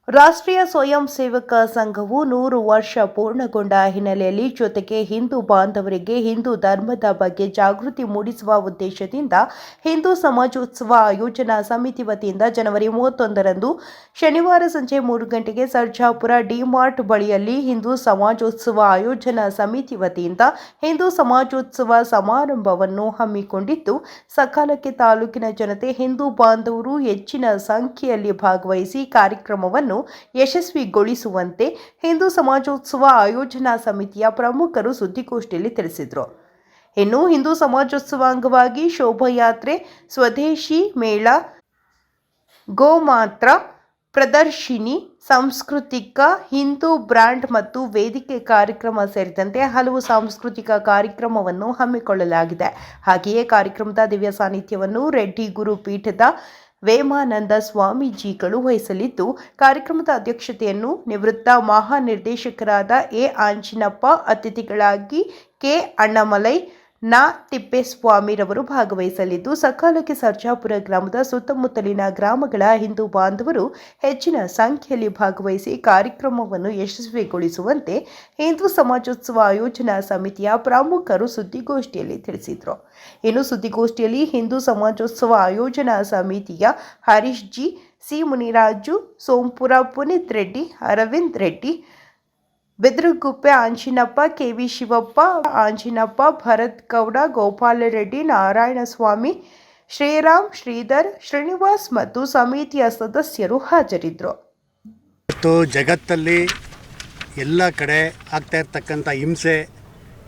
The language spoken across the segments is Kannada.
ರಾಷ್ಟ್ರೀಯ ಸ್ವಯಂ ಸೇವಕ ಸಂಘವು 100 ವರ್ಷ ಪೂರ್ಣಗೊಂಡ ಹಿನ್ನೆಲೆಯಲ್ಲಿ ಜೊತೆಗೆ ಹಿಂದೂ ಬಾಂಧವರಿಗೆ ಹಿಂದೂ ಧರ್ಮದ ಬಗ್ಗೆ ಜಾಗೃತಿ ಮೂಡಿಸುವ ಉದ್ದೇಶದಿಂದ ಹಿಂದೂ ಸಮಾಜೋತ್ಸವ ಆಯೋಜನಾ ಸಮಿತಿ ವತಿಯಿಂದ ಜನವರಿ 31ರಂದು ಶನಿವಾರ ಸಂಜೆ 3 ಗಂಟೆಗೆ ಸರ್ಜಾಪುರ ಡಿಮಾರ್ಟ್ ಬಳಿಯಲ್ಲಿ ಹಿಂದೂ ಸಮಾಜೋತ್ಸವ ಆಯೋಜನಾ ಸಮಿತಿ ವತಿಯಿಂದ ಹಿಂದೂ ಸಮಾಜೋತ್ಸವ ಸಮಾರಂಭವನ್ನು ಹಮ್ಮಿಕೊಂಡಿದ್ದು, ಸಕಾಲಕ್ಕೆ ತಾಲೂಕಿನ ಜನತೆ ಹಿಂದೂ ಬಾಂಧವರು ಹೆಚ್ಚಿನ ಸಂಖ್ಯೆಯಲ್ಲಿ ಭಾಗವಹಿಸಿ ಕಾರ್ಯಕ್ರಮವನ್ನು ಯಶಸ್ವಿಗೊಳಿಸುವಂತೆ ಹಿಂದೂ ಸಮಾಜೋತ್ಸವ ಆಯೋಜನಾ ಸಮಿತಿಯ ಪ್ರಮುಖರು ಸುದ್ದಿಗೋಷ್ಠಿಯಲ್ಲಿ ತಿಳಿಸಿದರು. ಇನ್ನು ಹಿಂದೂ ಸಮಾಜೋತ್ಸವ ಅಂಗವಾಗಿ ಶೋಭಾಯಾತ್ರೆ, ಸ್ವದೇಶಿ ಮೇಳ, ಗೋಮಾತ್ರ ಪ್ರದರ್ಶಿನಿ, ಸಾಂಸ್ಕೃತಿಕ ಹಿಂದೂ ಬ್ಯಾಂಡ್ ಮತ್ತು ವೇದಿಕೆ ಕಾರ್ಯಕ್ರಮ ಸೇರಿದಂತೆ ಹಲವು ಸಾಂಸ್ಕೃತಿಕ ಕಾರ್ಯಕ್ರಮವನ್ನು ಹಮ್ಮಿಕೊಳ್ಳಲಾಗಿದೆ. ಹಾಗೆಯೇ ಕಾರ್ಯಕ್ರಮದ ದಿವ್ಯ ಸಾನ್ನಿಧ್ಯವನ್ನು ರೆಡ್ಡಿ ಗುರುಪೀಠದ ವೇಮಾನಂದ ಸ್ವಾಮೀಜಿಗಳು ವಹಿಸಲಿದ್ದು, ಕಾರ್ಯಕ್ರಮದ ಅಧ್ಯಕ್ಷತೆಯನ್ನು ನಿವೃತ್ತ ಮಹಾನಿರ್ದೇಶಕರಾದ ಎ ಆಂಜಿನಪ್ಪ, ಅತಿಥಿಗಳಾಗಿ ಕೆ ಅಣ್ಣಾಮಲೈ, ನ ತಿಪ್ಪೇಸ್ವಾಮಿರವರು ಭಾಗವಹಿಸಲಿದ್ದು, ಸಕಾಲಕ್ಕೆ ಸರ್ಜಾಪುರ ಗ್ರಾಮದ ಸುತ್ತಮುತ್ತಲಿನ ಗ್ರಾಮಗಳ ಹಿಂದೂ ಬಾಂಧವರು ಹೆಚ್ಚಿನ ಸಂಖ್ಯೆಯಲ್ಲಿ ಭಾಗವಹಿಸಿ ಕಾರ್ಯಕ್ರಮವನ್ನು ಯಶಸ್ವಿಗೊಳಿಸುವಂತೆ ಹಿಂದೂ ಸಮಾಜೋತ್ಸವ ಆಯೋಜನಾ ಸಮಿತಿಯ ಪ್ರಮುಖರು ಸುದ್ದಿಗೋಷ್ಠಿಯಲ್ಲಿ ತಿಳಿಸಿದರು. ಇನ್ನು ಸುದ್ದಿಗೋಷ್ಠಿಯಲ್ಲಿ ಹಿಂದೂ ಸಮಾಜೋತ್ಸವ ಆಯೋಜನಾ ಸಮಿತಿಯ ಹರೀಶ್ ಜಿ, ಸಿ ಮುನಿರಾಜು, ಸೋಂಪುರ ಪುನೀತ್ ರೆಡ್ಡಿ, ಅರವಿಂದ್ ರೆಡ್ಡಿ, ಬಿದ್ರಗುಪ್ಪೆ ಆಂಜಿನಪ್ಪ, ಕೆವಿ ಶಿವಪ್ಪ, ಆಂಜಿನಪ್ಪ, ಭರತ್ ಗೌಡ, ಗೋಪಾಲ ರೆಡ್ಡಿ, ನಾರಾಯಣಸ್ವಾಮಿ, ಶ್ರೀರಾಮ್, ಶ್ರೀಧರ್, ಶ್ರೀನಿವಾಸ್ ಮತ್ತು ಸಮಿತಿಯ ಸದಸ್ಯರು ಹಾಜರಿದ್ದರು. ಇವತ್ತು ಜಗತ್ತಲ್ಲಿ ಎಲ್ಲ ಕಡೆ ಆಗ್ತಾ ಇರ್ತಕ್ಕಂಥ ಹಿಂಸೆ,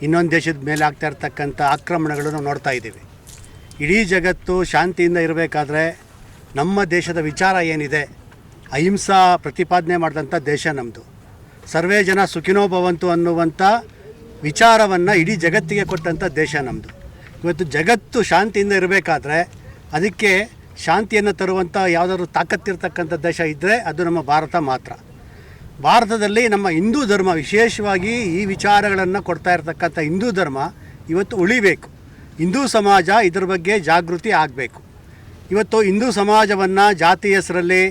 ಇನ್ನೊಂದು ದೇಶದ ಮೇಲೆ ಆಗ್ತಾ ಇರ್ತಕ್ಕಂಥ ಆಕ್ರಮಣಗಳನ್ನು ನೋಡ್ತಾ ಇದ್ದೀವಿ. ಇಡೀ ಜಗತ್ತು ಶಾಂತಿಯಿಂದ ಇರಬೇಕಾದ್ರೆ ನಮ್ಮ ದೇಶದ ವಿಚಾರ ಏನಿದೆ, ಅಹಿಂಸಾ ಪ್ರತಿಪಾದನೆ ಮಾಡಿದಂಥ ದೇಶ ನಮ್ಮದು. ಸರ್ವೇ ಜನ ಸುಖಿನೋ ಭವಂತು ಅನ್ನುವಂಥ ವಿಚಾರವನ್ನು ಇಡೀ ಜಗತ್ತಿಗೆ ಕೊಟ್ಟಂಥ ದೇಶ ನಮ್ಮದು. ಇವತ್ತು ಜಗತ್ತು ಶಾಂತಿಯಿಂದ ಇರಬೇಕಾದ್ರೆ ಅದಕ್ಕೆ ಶಾಂತಿಯನ್ನು ತರುವಂಥ ಯಾವುದಾದ್ರೂ ತಾಕತ್ತಿರ್ತಕ್ಕಂಥ ದೇಶ ಇದ್ದರೆ ಅದು ನಮ್ಮ ಭಾರತ ಮಾತ್ರ. ಭಾರತದಲ್ಲಿ ನಮ್ಮ ಹಿಂದೂ ಧರ್ಮ, ವಿಶೇಷವಾಗಿ ಈ ವಿಚಾರಗಳನ್ನು ಕೊಡ್ತಾ ಇರ್ತಕ್ಕಂಥ ಹಿಂದೂ ಧರ್ಮ ಇವತ್ತು ಉಳಿಬೇಕು. ಹಿಂದೂ ಸಮಾಜ ಇದ್ರ ಬಗ್ಗೆ ಜಾಗೃತಿ ಆಗಬೇಕು. ಇವತ್ತು ಹಿಂದೂ ಸಮಾಜವನ್ನು ಜಾತಿ ಹೆಸರಲ್ಲಿ,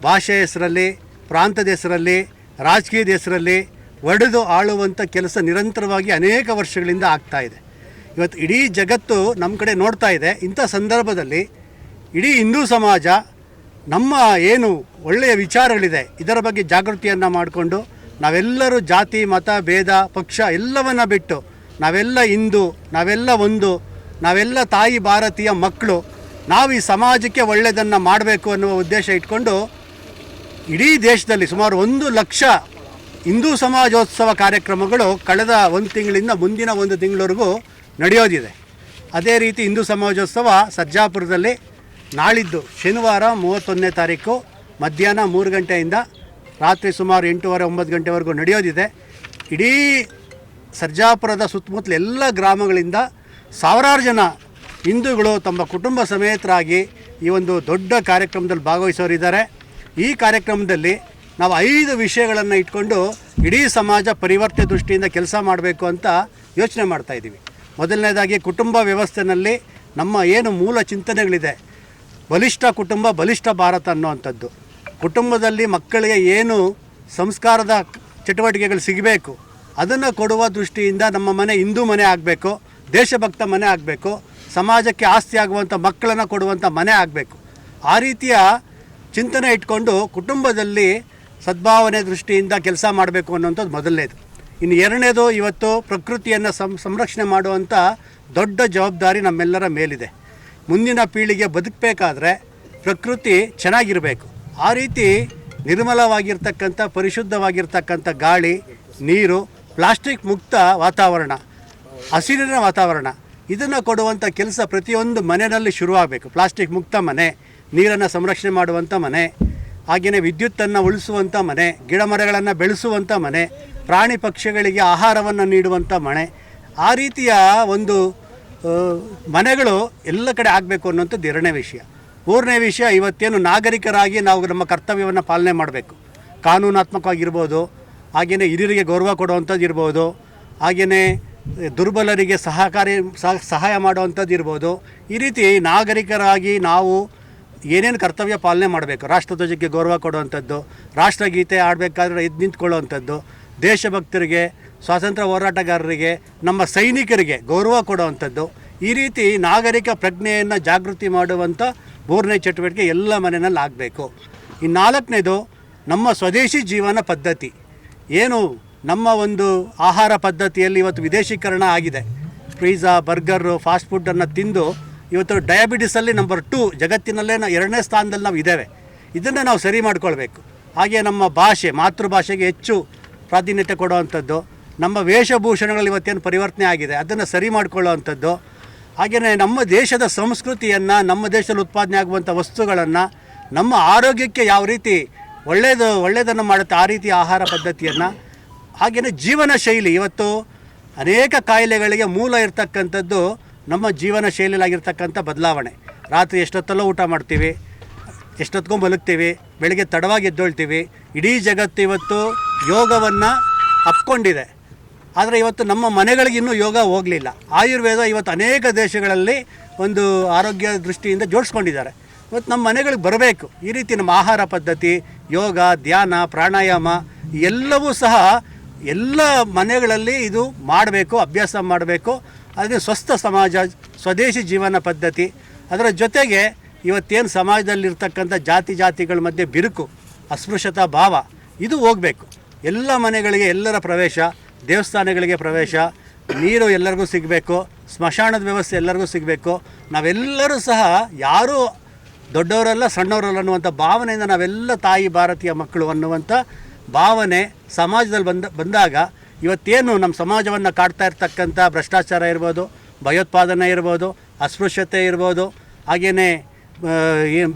ಭಾಷೆ ಹೆಸರಲ್ಲಿ, ಪ್ರಾಂತದ ಹೆಸರಲ್ಲಿ, ರಾಜಕೀಯದ ಹೆಸರಲ್ಲಿ ಒಡೆದು ಆಳುವಂಥ ಕೆಲಸ ನಿರಂತರವಾಗಿ ಅನೇಕ ವರ್ಷಗಳಿಂದ ಆಗ್ತಾಯಿದೆ. ಇವತ್ತು ಇಡೀ ಜಗತ್ತು ನಮ್ಮ ಕಡೆ ನೋಡ್ತಾ ಇದೆ. ಇಂಥ ಸಂದರ್ಭದಲ್ಲಿ ಇಡೀ ಹಿಂದೂ ಸಮಾಜ ನಮ್ಮ ಏನು ಒಳ್ಳೆಯ ವಿಚಾರಗಳಿದೆ ಇದರ ಬಗ್ಗೆ ಜಾಗೃತಿಯನ್ನು ಮಾಡಿಕೊಂಡು ನಾವೆಲ್ಲರೂ ಜಾತಿ, ಮತ, ಭೇದ, ಪಕ್ಷ ಎಲ್ಲವನ್ನು ಬಿಟ್ಟು ನಾವೆಲ್ಲ ಹಿಂದೂ, ನಾವೆಲ್ಲ ಒಂದು, ನಾವೆಲ್ಲ ತಾಯಿ ಭಾರತೀಯ ಮಕ್ಕಳು, ನಾವು ಈ ಸಮಾಜಕ್ಕೆ ಒಳ್ಳೆಯದನ್ನು ಮಾಡಬೇಕು ಅನ್ನುವ ಉದ್ದೇಶ ಇಟ್ಕೊಂಡು ಇಡೀ ದೇಶದಲ್ಲಿ ಸುಮಾರು 1 ಲಕ್ಷ ಹಿಂದೂ ಸಮಾಜೋತ್ಸವ ಕಾರ್ಯಕ್ರಮಗಳು ಕಳೆದ 1 ತಿಂಗಳಿಂದ ಮುಂದಿನ 1 ತಿಂಗಳವರೆಗೂ ನಡೆಯೋದಿದೆ. ಅದೇ ರೀತಿ ಹಿಂದೂ ಸಮಾಜೋತ್ಸವ ಸರ್ಜಾಪುರದಲ್ಲಿ ನಾಳಿದ್ದು ಶನಿವಾರ 31ನೇ ತಾರೀಕು ಮಧ್ಯಾಹ್ನ 3 ಗಂಟೆಯಿಂದ ರಾತ್ರಿ ಸುಮಾರು 8:30-9 ಗಂಟೆವರೆಗೂ ನಡೆಯೋದಿದೆ. ಇಡೀ ಸರ್ಜಾಪುರದ ಸುತ್ತಮುತ್ತಲ ಎಲ್ಲ ಗ್ರಾಮಗಳಿಂದ ಸಾವಿರಾರು ಜನ ಹಿಂದೂಗಳು ತಮ್ಮ ಕುಟುಂಬ ಸಮೇತರಾಗಿ ಈ ಒಂದು ದೊಡ್ಡ ಕಾರ್ಯಕ್ರಮದಲ್ಲಿ ಭಾಗವಹಿಸೋರಿದ್ದಾರೆ. ಈ ಕಾರ್ಯಕ್ರಮದಲ್ಲಿ ನಾವು 5 ವಿಷಯಗಳನ್ನು ಇಟ್ಕೊಂಡು ಇಡೀ ಸಮಾಜ ಪರಿವರ್ತನೆ ದೃಷ್ಟಿಯಿಂದ ಕೆಲಸ ಮಾಡಬೇಕು ಅಂತ ಯೋಚನೆ ಮಾಡ್ತಾಯಿದ್ದೀವಿ. ಮೊದಲನೇದಾಗಿ ಕುಟುಂಬ ವ್ಯವಸ್ಥೆಯಲ್ಲಿ ನಮ್ಮ ಏನು ಮೂಲ ಚಿಂತನೆಗಳಿದೆ, ಬಲಿಷ್ಠ ಕುಟುಂಬ ಬಲಿಷ್ಠ ಭಾರತ ಅನ್ನುವಂಥದ್ದು. ಕುಟುಂಬದಲ್ಲಿ ಮಕ್ಕಳಿಗೆ ಏನು ಸಂಸ್ಕಾರದ ಚಟುವಟಿಕೆಗಳು ಸಿಗಬೇಕು ಅದನ್ನು ಕೊಡುವ ದೃಷ್ಟಿಯಿಂದ ನಮ್ಮ ಮನೆ ಹಿಂದೂ ಮನೆ ಆಗಬೇಕು, ದೇಶಭಕ್ತ ಮನೆ ಆಗಬೇಕು, ಸಮಾಜಕ್ಕೆ ಆಸ್ತಿ ಆಗುವಂಥ ಮಕ್ಕಳನ್ನು ಕೊಡುವಂಥ ಮನೆ ಆಗಬೇಕು. ಆ ರೀತಿಯ ಚಿಂತನೆ ಇಟ್ಕೊಂಡು ಕುಟುಂಬದಲ್ಲಿ ಸದ್ಭಾವನೆ ದೃಷ್ಟಿಯಿಂದ ಕೆಲಸ ಮಾಡಬೇಕು ಅನ್ನೋಂಥದ್ದು ಮೊದಲನೇದು. ಇನ್ನು ಎರಡನೇದು, ಇವತ್ತು ಪ್ರಕೃತಿಯನ್ನು ಸಂರಕ್ಷಣೆ ಮಾಡುವಂಥ ದೊಡ್ಡ ಜವಾಬ್ದಾರಿ ನಮ್ಮೆಲ್ಲರ ಮೇಲಿದೆ. ಮುಂದಿನ ಪೀಳಿಗೆ ಬದುಕಬೇಕಾದ್ರೆ ಪ್ರಕೃತಿ ಚೆನ್ನಾಗಿರಬೇಕು. ಆ ರೀತಿ ನಿರ್ಮಲವಾಗಿರ್ತಕ್ಕಂಥ, ಪರಿಶುದ್ಧವಾಗಿರ್ತಕ್ಕಂಥ ಗಾಳಿ, ನೀರು, ಪ್ಲಾಸ್ಟಿಕ್ ಮುಕ್ತ ವಾತಾವರಣ, ಹಸಿರಿನ ವಾತಾವರಣ ಇದನ್ನು ಕೊಡುವಂಥ ಕೆಲಸ ಪ್ರತಿಯೊಂದು ಮನೆಯಲ್ಲಿ ಶುರುವಾಗಬೇಕು. ಪ್ಲಾಸ್ಟಿಕ್ ಮುಕ್ತ ಮನೆ, ನೀರನ್ನು ಸಂರಕ್ಷಣೆ ಮಾಡುವಂಥ ಮನೆ, ಹಾಗೆಯೇ ವಿದ್ಯುತ್ತನ್ನು ಉಳಿಸುವಂಥ ಮನೆ, ಗಿಡ ಮರಗಳನ್ನು ಬೆಳೆಸುವಂಥ ಮನೆ, ಪ್ರಾಣಿ ಪಕ್ಷಿಗಳಿಗೆ ಆಹಾರವನ್ನು ನೀಡುವಂಥ ಮನೆ, ಆ ರೀತಿಯ ಒಂದು ಮನೆಗಳು ಎಲ್ಲ ಕಡೆ ಆಗಬೇಕು ಅನ್ನೋಂಥದ್ದು ಎರಡನೇ ವಿಷಯ. ಮೂರನೇ ವಿಷಯ, ಇವತ್ತೇನು ನಾಗರಿಕರಾಗಿ ನಾವು ನಮ್ಮ ಕರ್ತವ್ಯವನ್ನು ಪಾಲನೆ ಮಾಡಬೇಕು. ಕಾನೂನಾತ್ಮಕವಾಗಿರ್ಬೋದು, ಹಾಗೆಯೇ ಹಿರಿಯರಿಗೆ ಗೌರವ ಕೊಡುವಂಥದ್ದು ಇರ್ಬೋದು, ಹಾಗೆಯೇ ದುರ್ಬಲರಿಗೆ ಸಹಾಯ ಮಾಡುವಂಥದ್ದು ಇರ್ಬೋದು. ಈ ರೀತಿ ನಾಗರಿಕರಾಗಿ ನಾವು ಏನೇನು ಕರ್ತವ್ಯ ಪಾಲನೆ ಮಾಡಬೇಕು, ರಾಷ್ಟ್ರಧ್ವಜಕ್ಕೆ ಗೌರವ ಕೊಡುವಂಥದ್ದು, ರಾಷ್ಟ್ರಗೀತೆ ಆಡಬೇಕಾದ್ರೆ ಎದ್ದು ನಿಂತ್ಕೊಳ್ಳುವಂಥದ್ದು, ದೇಶಭಕ್ತರಿಗೆ, ಸ್ವಾತಂತ್ರ್ಯ ಹೋರಾಟಗಾರರಿಗೆ, ನಮ್ಮ ಸೈನಿಕರಿಗೆ ಗೌರವ ಕೊಡುವಂಥದ್ದು, ಈ ರೀತಿ ನಾಗರಿಕ ಪ್ರಜ್ಞೆಯನ್ನು ಜಾಗೃತಿ ಮಾಡುವಂಥ 3ನೇ ಚಟುವಟಿಕೆ ಎಲ್ಲ ಮನೆಯಲ್ಲಿ ಆಗಬೇಕು. ಈ 4ನೇದು ನಮ್ಮ ಸ್ವದೇಶಿ ಜೀವನ ಪದ್ಧತಿ. ಏನು ನಮ್ಮ ಒಂದು ಆಹಾರ ಪದ್ಧತಿಯಲ್ಲಿ ಇವತ್ತು ವಿದೇಶೀಕರಣ ಆಗಿದೆ. ಪಿಜ್ಜಾ, ಬರ್ಗರು, ಫಾಸ್ಟ್ ಫುಡ್ಡನ್ನು ತಿಂದು ಇವತ್ತು ಡಯಾಬಿಟಿಸಲ್ಲಿ ನಂಬರ್ 2 ಜಗತ್ತಿನಲ್ಲೇ 2ನೇ ಸ್ಥಾನದಲ್ಲಿ ನಾವು ಇದ್ದೇವೆ. ಇದನ್ನು ನಾವು ಸರಿ ಮಾಡ್ಕೊಳ್ಬೇಕು. ಹಾಗೆ ನಮ್ಮ ಭಾಷೆ, ಮಾತೃಭಾಷೆಗೆ ಹೆಚ್ಚು ಪ್ರಾಧಾನ್ಯತೆ ಕೊಡುವಂಥದ್ದು, ನಮ್ಮ ವೇಷಭೂಷಣಗಳಲ್ಲಿ ಇವತ್ತೇನು ಪರಿವರ್ತನೆ ಆಗಿದೆ ಅದನ್ನು ಸರಿ ಮಾಡಿಕೊಳ್ಳುವಂಥದ್ದು, ಹಾಗೆಯೇ ನಮ್ಮ ದೇಶದ ಸಂಸ್ಕೃತಿಯನ್ನು, ನಮ್ಮ ದೇಶದಲ್ಲಿ ಉತ್ಪಾದನೆ ಆಗುವಂಥ ವಸ್ತುಗಳನ್ನು, ನಮ್ಮ ಆರೋಗ್ಯಕ್ಕೆ ಯಾವ ರೀತಿ ಒಳ್ಳೆಯದನ್ನು ಮಾಡುತ್ತೆ ಆ ರೀತಿ ಆಹಾರ ಪದ್ಧತಿಯನ್ನು, ಹಾಗೆಯೇ ಜೀವನ ಶೈಲಿ. ಇವತ್ತು ಅನೇಕ ಕಾಯಿಲೆಗಳಿಗೆ ಮೂಲ ಇರತಕ್ಕಂಥದ್ದು ನಮ್ಮ ಜೀವನ ಶೈಲಿಯಾಗಿರ್ತಕ್ಕಂಥ ಬದಲಾವಣೆ. ರಾತ್ರಿ ಎಷ್ಟೊತ್ತಲ್ಲೋ ಊಟ ಮಾಡ್ತೀವಿ, ಎಷ್ಟೊತ್ತಿಗೂ ಮಲಗ್ತೀವಿ, ಬೆಳಗ್ಗೆ ತಡವಾಗಿ ಎದ್ದೊಳ್ತೀವಿ. ಇಡೀ ಜಗತ್ತು ಇವತ್ತು ಯೋಗವನ್ನು ಅಪ್ಕೊಂಡಿದೆ. ಆದರೆ ಇವತ್ತು ನಮ್ಮ ಮನೆಗಳಿಗೆ ಇನ್ನೂ ಯೋಗ ಹೋಗಲಿಲ್ಲ. ಆಯುರ್ವೇದ ಇವತ್ತು ಅನೇಕ ದೇಶಗಳಲ್ಲಿ ಒಂದು ಆರೋಗ್ಯ ದೃಷ್ಟಿಯಿಂದ ಜೋಡಿಸ್ಕೊಂಡಿದ್ದಾರೆ. ಇವತ್ತು ನಮ್ಮ ಮನೆಗಳಿಗೆ ಬರಬೇಕು. ಈ ರೀತಿ ನಮ್ಮ ಆಹಾರ ಪದ್ಧತಿ, ಯೋಗ, ಧ್ಯಾನ, ಪ್ರಾಣಾಯಾಮ ಎಲ್ಲವೂ ಸಹ ಎಲ್ಲ ಮನೆಗಳಲ್ಲಿ ಇದು ಮಾಡಬೇಕು, ಅಭ್ಯಾಸ ಮಾಡಬೇಕು. ಅದೇ ಸ್ವಸ್ಥ ಸಮಾಜ, ಸ್ವದೇಶಿ ಜೀವನ ಪದ್ಧತಿ. ಅದರ ಜೊತೆಗೆ ಇವತ್ತೇನು ಸಮಾಜದಲ್ಲಿರ್ತಕ್ಕಂಥ ಜಾತಿಗಳ ಮಧ್ಯೆ ಬಿರುಕು, ಅಸ್ಪೃಶ್ಯತಾ ಭಾವ ಇದು ಹೋಗಬೇಕು. ಎಲ್ಲ ಮನೆಗಳಿಗೆ ಎಲ್ಲರ ಪ್ರವೇಶ, ದೇವಸ್ಥಾನಗಳಿಗೆ ಪ್ರವೇಶ, ನೀರು ಎಲ್ಲರಿಗೂ ಸಿಗಬೇಕು, ಸ್ಮಶಾನದ ವ್ಯವಸ್ಥೆ ಎಲ್ಲರಿಗೂ ಸಿಗಬೇಕು. ನಾವೆಲ್ಲರೂ ಸಹ ಯಾರೂ ದೊಡ್ಡವರಲ್ಲ ಸಣ್ಣವರಲ್ಲ ಅನ್ನುವಂಥ ಭಾವನೆಯಿಂದ ನಾವೆಲ್ಲ ತಾಯಿ ಭಾರತೀಯ ಮಕ್ಕಳು ಅನ್ನುವಂಥ ಭಾವನೆ ಸಮಾಜದಲ್ಲಿ ಬಂದಾಗ ಇವತ್ತೇನು ನಮ್ಮ ಸಮಾಜವನ್ನು ಕಾಡ್ತಾ ಇರ್ತಕ್ಕಂಥ ಭ್ರಷ್ಟಾಚಾರ ಇರ್ಬೋದು, ಭಯೋತ್ಪಾದನೆ ಇರ್ಬೋದು, ಅಸ್ಪೃಶ್ಯತೆ ಇರ್ಬೋದು, ಹಾಗೆಯೇ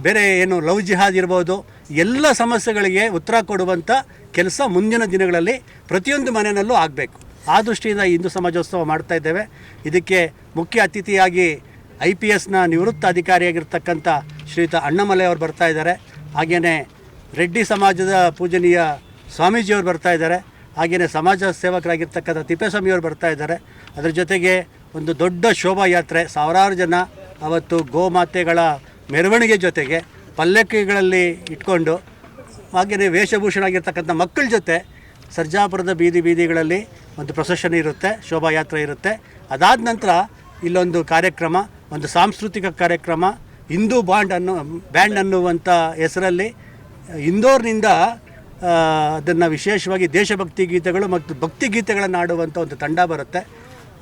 ಬೇರೆ ಏನು ಲವ್ ಜಿಹಾದ್ ಇರ್ಬೋದು, ಎಲ್ಲ ಸಮಸ್ಯೆಗಳಿಗೆ ಉತ್ತರ ಕೊಡುವಂಥ ಕೆಲಸ ಮುಂದಿನ ದಿನಗಳಲ್ಲಿ ಪ್ರತಿಯೊಂದು ಮನೆಯಲ್ಲೂ ಆಗಬೇಕು. ಆ ದೃಷ್ಟಿಯಿಂದ ಹಿಂದೂ ಸಮಾಜೋತ್ಸವ ಮಾಡ್ತಾ ಇದ್ದೇವೆ. ಇದಕ್ಕೆ ಮುಖ್ಯ ಅತಿಥಿಯಾಗಿ IPSನ ನಿವೃತ್ತ ಅಧಿಕಾರಿಯಾಗಿರ್ತಕ್ಕಂಥ ಶ್ರೀಯುತ ಅಣ್ಣಾಮಲೈ ಅವರು ಬರ್ತಾ ಇದ್ದಾರೆ. ಹಾಗೆಯೇ ರೆಡ್ಡಿ ಸಮಾಜದ ಪೂಜನೀಯ ಸ್ವಾಮೀಜಿಯವರು ಬರ್ತಾ ಇದ್ದಾರೆ. ಹಾಗೆಯೇ ಸಮಾಜ ಸೇವಕರಾಗಿರ್ತಕ್ಕಂಥ ತಿಪ್ಪೇಸ್ವಾಮಿಯವರು ಬರ್ತಾ ಇದ್ದಾರೆ. ಅದರ ಜೊತೆಗೆ ಒಂದು ದೊಡ್ಡ ಶೋಭಾಯಾತ್ರೆ, ಸಾವಿರಾರು ಜನ ಅವತ್ತು ಗೋಮಾತೆಗಳ ಮೆರವಣಿಗೆ ಜೊತೆಗೆ ಪಲ್ಲಕ್ಕಿಗಳಲ್ಲಿ ಇಟ್ಕೊಂಡು, ಹಾಗೆಯೇ ವೇಷಭೂಷಣ ಆಗಿರ್ತಕ್ಕಂಥ ಮಕ್ಕಳ ಜೊತೆ ಸರ್ಜಾಪುರದ ಬೀದಿಗಳಲ್ಲಿ ಒಂದು ಪ್ರೊಸೆಷನ್ ಇರುತ್ತೆ, ಶೋಭಾಯಾತ್ರೆ ಇರುತ್ತೆ. ಅದಾದ ನಂತರ ಇಲ್ಲೊಂದು ಕಾರ್ಯಕ್ರಮ, ಒಂದು ಸಾಂಸ್ಕೃತಿಕ ಕಾರ್ಯಕ್ರಮ, ಹಿಂದೂ ಬ್ಯಾಂಡ್ ಅನ್ನುವಂಥ ಹೆಸರಲ್ಲಿ ಇಂದೋರ್ನಿಂದ ಅದನ್ನು ವಿಶೇಷವಾಗಿ ದೇಶಭಕ್ತಿ ಗೀತೆಗಳು ಮತ್ತು ಭಕ್ತಿ ಗೀತೆಗಳನ್ನು ಆಡುವಂಥ ಒಂದು ತಂಡ ಬರುತ್ತೆ.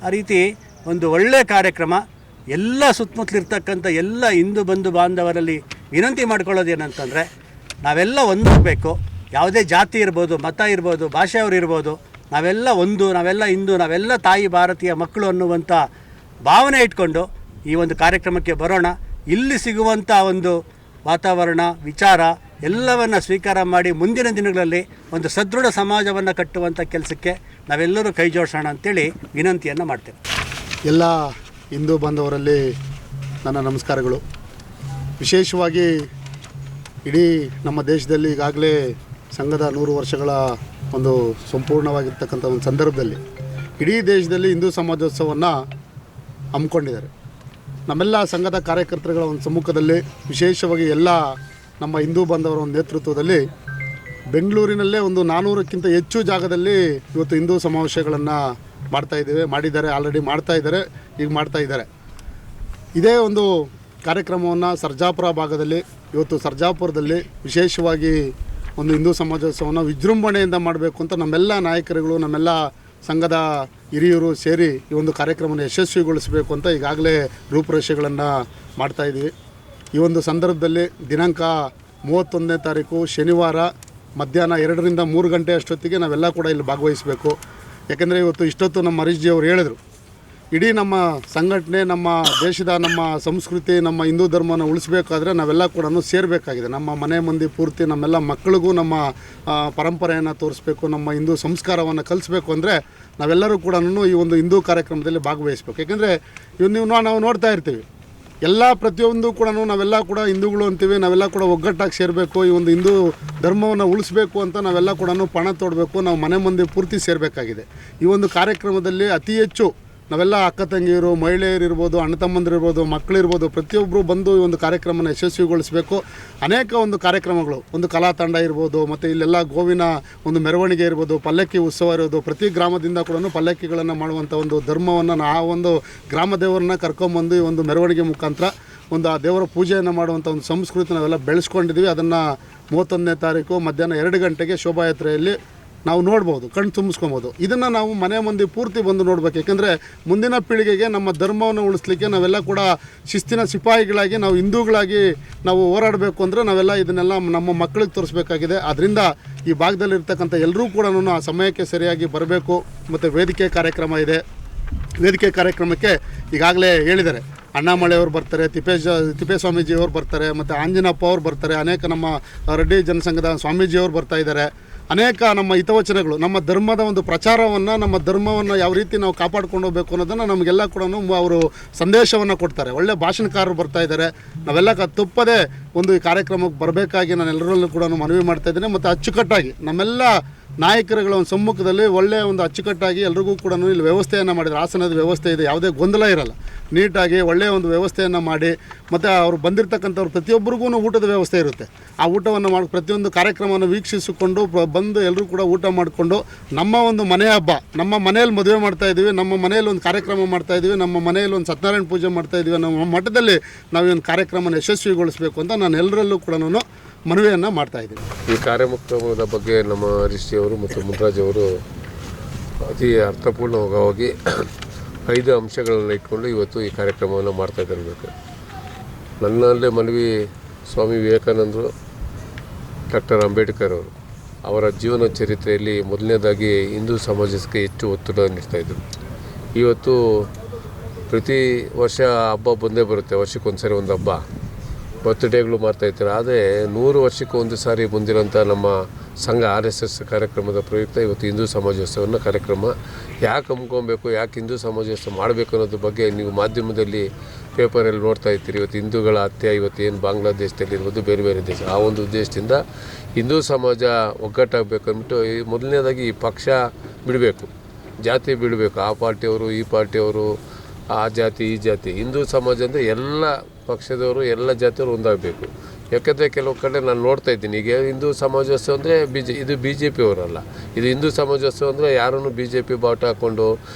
ಆ ರೀತಿ ಒಂದು ಒಳ್ಳೆಯ ಕಾರ್ಯಕ್ರಮ. ಎಲ್ಲ ಸುತ್ತಮುತ್ತಲಿರ್ತಕ್ಕಂಥ ಎಲ್ಲ ಹಿಂದೂ ಬಂಧು ಬಾಂಧವರಲ್ಲಿ ವಿನಂತಿ ಮಾಡ್ಕೊಳ್ಳೋದು ಏನಂತಂದರೆ, ನಾವೆಲ್ಲ ಒಂದಾಗಬೇಕು. ಯಾವುದೇ ಜಾತಿ ಇರ್ಬೋದು, ಮತ ಇರ್ಬೋದು, ಭಾಷೆಯವರು ಇರ್ಬೋದು, ನಾವೆಲ್ಲ ಒಂದು, ನಾವೆಲ್ಲ ಹಿಂದೂ, ನಾವೆಲ್ಲ ತಾಯಿ ಭಾರತೀಯ ಮಕ್ಕಳು ಅನ್ನುವಂಥ ಭಾವನೆ ಇಟ್ಕೊಂಡು ಈ ಒಂದು ಕಾರ್ಯಕ್ರಮಕ್ಕೆ ಬರೋಣ. ಇಲ್ಲಿ ಸಿಗುವಂಥ ಒಂದು ವಾತಾವರಣ, ವಿಚಾರ ಎಲ್ಲವನ್ನು ಸ್ವೀಕಾರ ಮಾಡಿ ಮುಂದಿನ ದಿನಗಳಲ್ಲಿ ಒಂದು ಸದೃಢ ಸಮಾಜವನ್ನು ಕಟ್ಟುವಂಥ ಕೆಲಸಕ್ಕೆ ನಾವೆಲ್ಲರೂ ಕೈ ಜೋಡಿಸೋಣ ಅಂತೇಳಿ ವಿನಂತಿಯನ್ನು ಮಾಡ್ತೇವೆ. ಎಲ್ಲ ಹಿಂದೂ ಬಾಂಧವರಲ್ಲಿ ನನ್ನ ನಮಸ್ಕಾರಗಳು. ವಿಶೇಷವಾಗಿ ಇಡೀ ನಮ್ಮ ದೇಶದಲ್ಲಿ ಈಗಾಗಲೇ ಸಂಘದ 100 ವರ್ಷಗಳ ಒಂದು ಸಂಪೂರ್ಣವಾಗಿರ್ತಕ್ಕಂಥ ಒಂದು ಸಂದರ್ಭದಲ್ಲಿ ಇಡೀ ದೇಶದಲ್ಲಿ ಹಿಂದೂ ಸಮಾಜೋತ್ಸವವನ್ನು ಹಮ್ಮಿಕೊಂಡಿದ್ದಾರೆ. ನಮ್ಮೆಲ್ಲ ಸಂಘದ ಕಾರ್ಯಕರ್ತರುಗಳ ಒಂದು ಸಮ್ಮುಖದಲ್ಲಿ, ವಿಶೇಷವಾಗಿ ಎಲ್ಲ ನಮ್ಮ ಹಿಂದೂ ಬಾಂಧವರ ಒಂದು ನೇತೃತ್ವದಲ್ಲಿ ಬೆಂಗಳೂರಿನಲ್ಲೇ ಒಂದು 400ಕ್ಕಿಂತ ಹೆಚ್ಚು ಜಾಗದಲ್ಲಿ ಇವತ್ತು ಹಿಂದೂ ಸಮಾವೇಶಗಳನ್ನು ಮಾಡಿದ್ದಾರೆ, ಆಲ್ರೆಡಿ ಮಾಡ್ತಾ ಇದ್ದಾರೆ. ಇದೇ ಒಂದು ಕಾರ್ಯಕ್ರಮವನ್ನು ಸರ್ಜಾಪುರ ಭಾಗದಲ್ಲಿ, ಇವತ್ತು ಸರ್ಜಾಪುರದಲ್ಲಿ ವಿಶೇಷವಾಗಿ ಒಂದು ಹಿಂದೂ ಸಮಾಜೋತ್ಸವವನ್ನು ವಿಜೃಂಭಣೆಯಿಂದ ಮಾಡಬೇಕು ಅಂತ ನಮ್ಮೆಲ್ಲ ನಾಯಕರುಗಳು, ನಮ್ಮೆಲ್ಲ ಸಂಘದ ಹಿರಿಯರು ಸೇರಿ ಈ ಒಂದು ಕಾರ್ಯಕ್ರಮವನ್ನು ಯಶಸ್ವಿಗೊಳಿಸಬೇಕು ಅಂತ ಈಗಾಗಲೇ ರೂಪುರೇಷೆಗಳನ್ನು ಮಾಡ್ತಾಯಿದ್ದೀವಿ. ಈ ಒಂದು ಸಂದರ್ಭದಲ್ಲಿ ದಿನಾಂಕ 31ನೇ ತಾರೀಕು ಶನಿವಾರ ಮಧ್ಯಾಹ್ನ 2ರಿಂದ 3 ಗಂಟೆ ಅಷ್ಟೊತ್ತಿಗೆ ನಾವೆಲ್ಲ ಕೂಡ ಇಲ್ಲಿ ಭಾಗವಹಿಸಬೇಕು. ಯಾಕೆಂದರೆ ಇವತ್ತು ಇಷ್ಟೊತ್ತು ನಮ್ಮ ಹರೀಶ್ ಜಿ ಅವರು ಹೇಳಿದರು, ಇಡೀ ನಮ್ಮ ಸಂಘಟನೆ, ನಮ್ಮ ದೇಶದ, ನಮ್ಮ ಸಂಸ್ಕೃತಿ, ನಮ್ಮ ಹಿಂದೂ ಧರ್ಮನ ಉಳಿಸಬೇಕಾದ್ರೆ ನಾವೆಲ್ಲ ಕೂಡ ಸೇರಬೇಕಾಗಿದೆ. ನಮ್ಮ ಮನೆ ಮಂದಿ ಪೂರ್ತಿ, ನಮ್ಮೆಲ್ಲ ಮಕ್ಕಳಿಗೂ ನಮ್ಮ ಪರಂಪರೆಯನ್ನು ತೋರಿಸ್ಬೇಕು, ನಮ್ಮ ಹಿಂದೂ ಸಂಸ್ಕಾರವನ್ನು ಕಲಿಸ್ಬೇಕು ಅಂದರೆ ನಾವೆಲ್ಲರೂ ಕೂಡ ಈ ಒಂದು ಹಿಂದೂ ಕಾರ್ಯಕ್ರಮದಲ್ಲಿ ಭಾಗವಹಿಸಬೇಕು. ಯಾಕೆಂದರೆ ನಾವು ನೋಡ್ತಾ ಇರ್ತೀವಿ, ಪ್ರತಿಯೊಂದು ಕೂಡ ನಾವೆಲ್ಲ ಕೂಡ ಹಿಂದೂಗಳು ಅಂತೀವಿ, ನಾವೆಲ್ಲ ಕೂಡ ಒಗ್ಗಟ್ಟಾಗಿ ಸೇರಬೇಕು, ಈ ಒಂದು ಹಿಂದೂ ಧರ್ಮವನ್ನು ಉಳಿಸ್ಬೇಕು ಅಂತ ನಾವೆಲ್ಲ ಕೂಡ ಪಣ ತೊಡಬೇಕು, ನಾವು ಮನೆ ಮಂದಿ ಪೂರ್ತಿ ಸೇರಬೇಕಾಗಿದೆ. ಈ ಒಂದು ಕಾರ್ಯಕ್ರಮದಲ್ಲಿ ಅತಿ ಹೆಚ್ಚು ನಾವೆಲ್ಲ ಅಕ್ಕ ತಂಗಿಯರು, ಮಹಿಳೆಯರು ಇರ್ಬೋದು, ಅಣ್ಣ ತಮ್ಮಂದಿರು ಇರ್ಬೋದು, ಮಕ್ಕಳಿರ್ಬೋದು, ಪ್ರತಿಯೊಬ್ಬರು ಬಂದು ಈ ಒಂದು ಕಾರ್ಯಕ್ರಮನ ಯಶಸ್ವಿಗೊಳಿಸಬೇಕು. ಅನೇಕ ಒಂದು ಕಾರ್ಯಕ್ರಮಗಳು, ಒಂದು ಕಲಾ ತಂಡ ಇರ್ಬೋದು, ಮತ್ತು ಇಲ್ಲೆಲ್ಲ ಗೋವಿನ ಒಂದು ಮೆರವಣಿಗೆ ಇರ್ಬೋದು, ಪಲ್ಲಕ್ಕಿ ಉತ್ಸವ ಇರೋದು, ಪ್ರತಿ ಗ್ರಾಮದಿಂದ ಕೂಡ ಪಲ್ಲಕ್ಕಿಗಳನ್ನು ಮಾಡುವಂಥ ಒಂದು ಧರ್ಮವನ್ನು ಆ ಒಂದು ಗ್ರಾಮ ದೇವರನ್ನ ಕರ್ಕೊಂಬಂದು ಈ ಒಂದು ಮೆರವಣಿಗೆ ಮುಖಾಂತರ ಒಂದು ಆ ದೇವರ ಪೂಜೆಯನ್ನು ಮಾಡುವಂಥ ಒಂದು ಸಂಸ್ಕೃತಿ ನಾವೆಲ್ಲ ಬೆಳೆಸ್ಕೊಂಡಿದ್ದೀವಿ. ಅದನ್ನು 31ನೇ ತಾರೀಕು ಮಧ್ಯಾಹ್ನ 2 ಗಂಟೆಗೆ ಶೋಭಾಯಾತ್ರೆಯಲ್ಲಿ ನಾವು ನೋಡ್ಬೋದು, ಕಣ್ಣು ತುಂಬಿಸ್ಕೊಬೋದು. ಇದನ್ನು ನಾವು ಮನೆ ಮಂದಿ ಪೂರ್ತಿ ಬಂದು ನೋಡ್ಬೇಕು. ಯಾಕೆಂದರೆ ಮುಂದಿನ ಪೀಳಿಗೆಗೆ ನಮ್ಮ ಧರ್ಮವನ್ನು ಉಳಿಸ್ಲಿಕ್ಕೆ ನಾವೆಲ್ಲ ಕೂಡ ಶಿಸ್ತಿನ ಸಿಪಾಯಿಗಳಾಗಿ, ನಾವು ಹಿಂದೂಗಳಾಗಿ ನಾವು ಹೋರಾಡಬೇಕು ಅಂದರೆ ನಾವೆಲ್ಲ ಇದನ್ನೆಲ್ಲ ನಮ್ಮ ಮಕ್ಕಳಿಗೆ ತೋರಿಸ್ಬೇಕಾಗಿದೆ. ಆದ್ದರಿಂದ ಈ ಭಾಗದಲ್ಲಿರ್ತಕ್ಕಂಥ ಎಲ್ಲರೂ ಕೂಡ ಆ ಸಮಯಕ್ಕೆ ಸರಿಯಾಗಿ ಬರಬೇಕು. ಮತ್ತು ವೇದಿಕೆ ಕಾರ್ಯಕ್ರಮ ಇದೆ. ವೇದಿಕೆ ಕಾರ್ಯಕ್ರಮಕ್ಕೆ ಈಗಾಗಲೇ ಹೇಳಿದ್ದಾರೆ, ಅಣ್ಣಾಮಳೆಯವರು ಬರ್ತಾರೆ, ತಿಪ್ಪೇಸ್ವಾಮೀಜಿಯವರು ಬರ್ತಾರೆ, ಮತ್ತು ಆಂಜನಪ್ಪ ಅವ್ರು ಬರ್ತಾರೆ, ಅನೇಕ ನಮ್ಮ ರೆಡ್ಡಿ ಜನಸಂಘದ ಸ್ವಾಮೀಜಿಯವರು ಬರ್ತಾ ಇದ್ದಾರೆ. ಅನೇಕ ನಮ್ಮ ಹಿತವಚನಗಳು, ನಮ್ಮ ಧರ್ಮದ ಒಂದು ಪ್ರಚಾರವನ್ನು, ನಮ್ಮ ಧರ್ಮವನ್ನು ಯಾವ ರೀತಿ ನಾವು ಕಾಪಾಡ್ಕೊಂಡು ಹೋಗಬೇಕು ಅನ್ನೋದನ್ನು ನಮಗೆಲ್ಲ ಕೂಡ ಅವರು ಸಂದೇಶವನ್ನು ಕೊಡ್ತಾರೆ. ಒಳ್ಳೆ ಭಾಷಣಕಾರರು ಬರ್ತಾ ಇದ್ದಾರೆ. ನಾವೆಲ್ಲ ತಪ್ಪದೇ ಒಂದು ಈ ಕಾರ್ಯಕ್ರಮಕ್ಕೆ ಬರಬೇಕಾಗಿ ನಾನು ಎಲ್ಲರಲ್ಲೂ ಕೂಡ ಮನವಿ ಮಾಡ್ತಾ ಇದ್ದೇನೆ. ಮತ್ತು ಅಚ್ಚುಕಟ್ಟಾಗಿ ನಮ್ಮೆಲ್ಲ ನಾಯಕರುಗಳ ಒಂದು ಸಮ್ಮುಖದಲ್ಲಿ ಒಳ್ಳೆಯ ಒಂದು ಅಚ್ಚುಕಟ್ಟಾಗಿ ಎಲ್ರಿಗೂ ಕೂಡ ಇಲ್ಲಿ ವ್ಯವಸ್ಥೆಯನ್ನು ಮಾಡಿದರೆ, ಆಸನದ ವ್ಯವಸ್ಥೆ ಇದೆ, ಯಾವುದೇ ಗೊಂದಲ ಇರಲ್ಲ. ನೀಟಾಗಿ ಒಳ್ಳೆಯ ಒಂದು ವ್ಯವಸ್ಥೆಯನ್ನು ಮಾಡಿ, ಮತ್ತು ಅವರು ಬಂದಿರತಕ್ಕಂಥವ್ರು ಪ್ರತಿಯೊಬ್ಬರಿಗೂ ಊಟದ ವ್ಯವಸ್ಥೆ ಇರುತ್ತೆ. ಆ ಊಟವನ್ನು ಮಾಡಿ ಪ್ರತಿಯೊಂದು ಕಾರ್ಯಕ್ರಮವನ್ನು ವೀಕ್ಷಿಸಿಕೊಂಡು ಬಂದು ಎಲ್ಲರೂ ಕೂಡ ಊಟ ಮಾಡಿಕೊಂಡು, ನಮ್ಮ ಒಂದು ಮನೆ ಹಬ್ಬ, ನಮ್ಮ ಮನೆಯಲ್ಲಿ ಮದುವೆ ಮಾಡ್ತಾಯಿದ್ದೀವಿ, ನಮ್ಮ ಮನೆಯಲ್ಲಿ ಒಂದು ಕಾರ್ಯಕ್ರಮ ಮಾಡ್ತಾಯಿದ್ದೀವಿ, ನಮ್ಮ ಮನೆಯಲ್ಲಿ ಒಂದು ಸತ್ಯನಾರಾಯಣ ಪೂಜೆ ಮಾಡ್ತಾಯಿದ್ದೀವಿ, ನಮ್ಮ ಮಠದಲ್ಲಿ ನಾವು ಈ ಒಂದು ಕಾರ್ಯಕ್ರಮನ ಯಶಸ್ವಿಗೊಳಿಸಬೇಕು ಅಂತ ನಾನು ಎಲ್ಲರಲ್ಲೂ ಕೂಡ ಮನವಿಯನ್ನು ಮಾಡ್ತಾಯಿದ್ದೀನಿ. ಈ ಕಾರ್ಯಕ್ರಮದ ಬಗ್ಗೆ ನಮ್ಮ ಹರೀಶ್ಜಿಯವರು ಮತ್ತು ಮುನ್ರಾಜ್ ಅವರು ಅತಿ ಅರ್ಥಪೂರ್ಣವಾಗಿ 5 ಅಂಶಗಳನ್ನು ಇಟ್ಕೊಂಡು ಇವತ್ತು ಈ ಕಾರ್ಯಕ್ರಮವನ್ನು ಮಾಡ್ತಾಯಿರಬೇಕು. ನನ್ನಲ್ಲೇ ಮನವಿ, ಸ್ವಾಮಿ ವಿವೇಕಾನಂದರು, ಡಾಕ್ಟರ್ ಅಂಬೇಡ್ಕರ್ ಅವರು ಅವರ ಜೀವನ ಚರಿತ್ರೆಯಲ್ಲಿ ಮೊದಲನೇದಾಗಿ ಹಿಂದೂ ಸಮಾಜಕ್ಕೆ ಹೆಚ್ಚು ಒತ್ತಡ ನೀಡ್ತಾಯಿದ್ರು. ಇವತ್ತು ಪ್ರತಿ ವರ್ಷ ಹಬ್ಬ ಬಂದೇ ಬರುತ್ತೆ, ವರ್ಷಕ್ಕೊಂದು ಸಾರಿ ಒಂದು ಹಬ್ಬ, ಬರ್ತ್ಡೇಗಳು ಮಾಡ್ತಾಯಿರ್ತಾರೆ. ಆದರೆ 100 ವರ್ಷಕ್ಕೆ ಒಂದು ಸಾರಿ ಮುಂದಿರೋಂಥ ನಮ್ಮ ಸಂಘ RSS ಕಾರ್ಯಕ್ರಮದ ಪ್ರಯುಕ್ತ ಇವತ್ತು ಹಿಂದೂ ಸಮಾಜೋತ್ಸವನ ಕಾರ್ಯಕ್ರಮ ಯಾಕೆ ಹಮ್ಮಿಕೊಬೇಕು, ಯಾಕೆ ಹಿಂದೂ ಸಮಾಜೋತ್ಸವ ಮಾಡಬೇಕು ಅನ್ನೋದ್ರ ಬಗ್ಗೆ ನೀವು ಮಾಧ್ಯಮದಲ್ಲಿ ಪೇಪರಲ್ಲಿ ನೋಡ್ತಾ ಇರ್ತೀರಿ. ಇವತ್ತು ಹಿಂದೂಗಳ ಹತ್ಯೆ ಇವತ್ತು ಏನು ಬಾಂಗ್ಲಾದೇಶದಲ್ಲಿರ್ಬೋದು, ಬೇರೆ ಬೇರೆ ದೇಶ, ಆ ಒಂದು ಉದ್ದೇಶದಿಂದ ಹಿಂದೂ ಸಮಾಜ ಒಗ್ಗಟ್ಟಾಗಬೇಕು ಅಂದ್ಬಿಟ್ಟು ಮೊದಲನೇದಾಗಿ ಈ ಪಕ್ಷ ಬಿಡಬೇಕು, ಜಾತಿ ಬಿಡಬೇಕು. ಆ ಪಾರ್ಟಿಯವರು, ಈ ಪಾರ್ಟಿಯವರು, ಆ ಜಾತಿ, ಈ ಜಾತಿ. ಹಿಂದೂ ಸಮಾಜ ಅಂದರೆ ಎಲ್ಲ ಪಕ್ಷದವರು, ಎಲ್ಲ ಜಾತಿಯವರು ಒಂದಾಗಬೇಕು. ಯಾಕಂದರೆ ಕೆಲವು ಕಡೆ ನಾನು ನೋಡ್ತಾ ಇದ್ದೀನಿ, ಈಗ ಹಿಂದೂ ಸಮಾಜೋತ್ಸವ ಅಂದರೆ ಇದು BJP ಅವರಲ್ಲ, ಇದು ಹಿಂದೂ ಸಮಾಜೋತ್ಸವ ಅಂದರೆ ಯಾರನ್ನು BJP ಬಾವುಟ ಹಾಕ್ಕೊಂಡು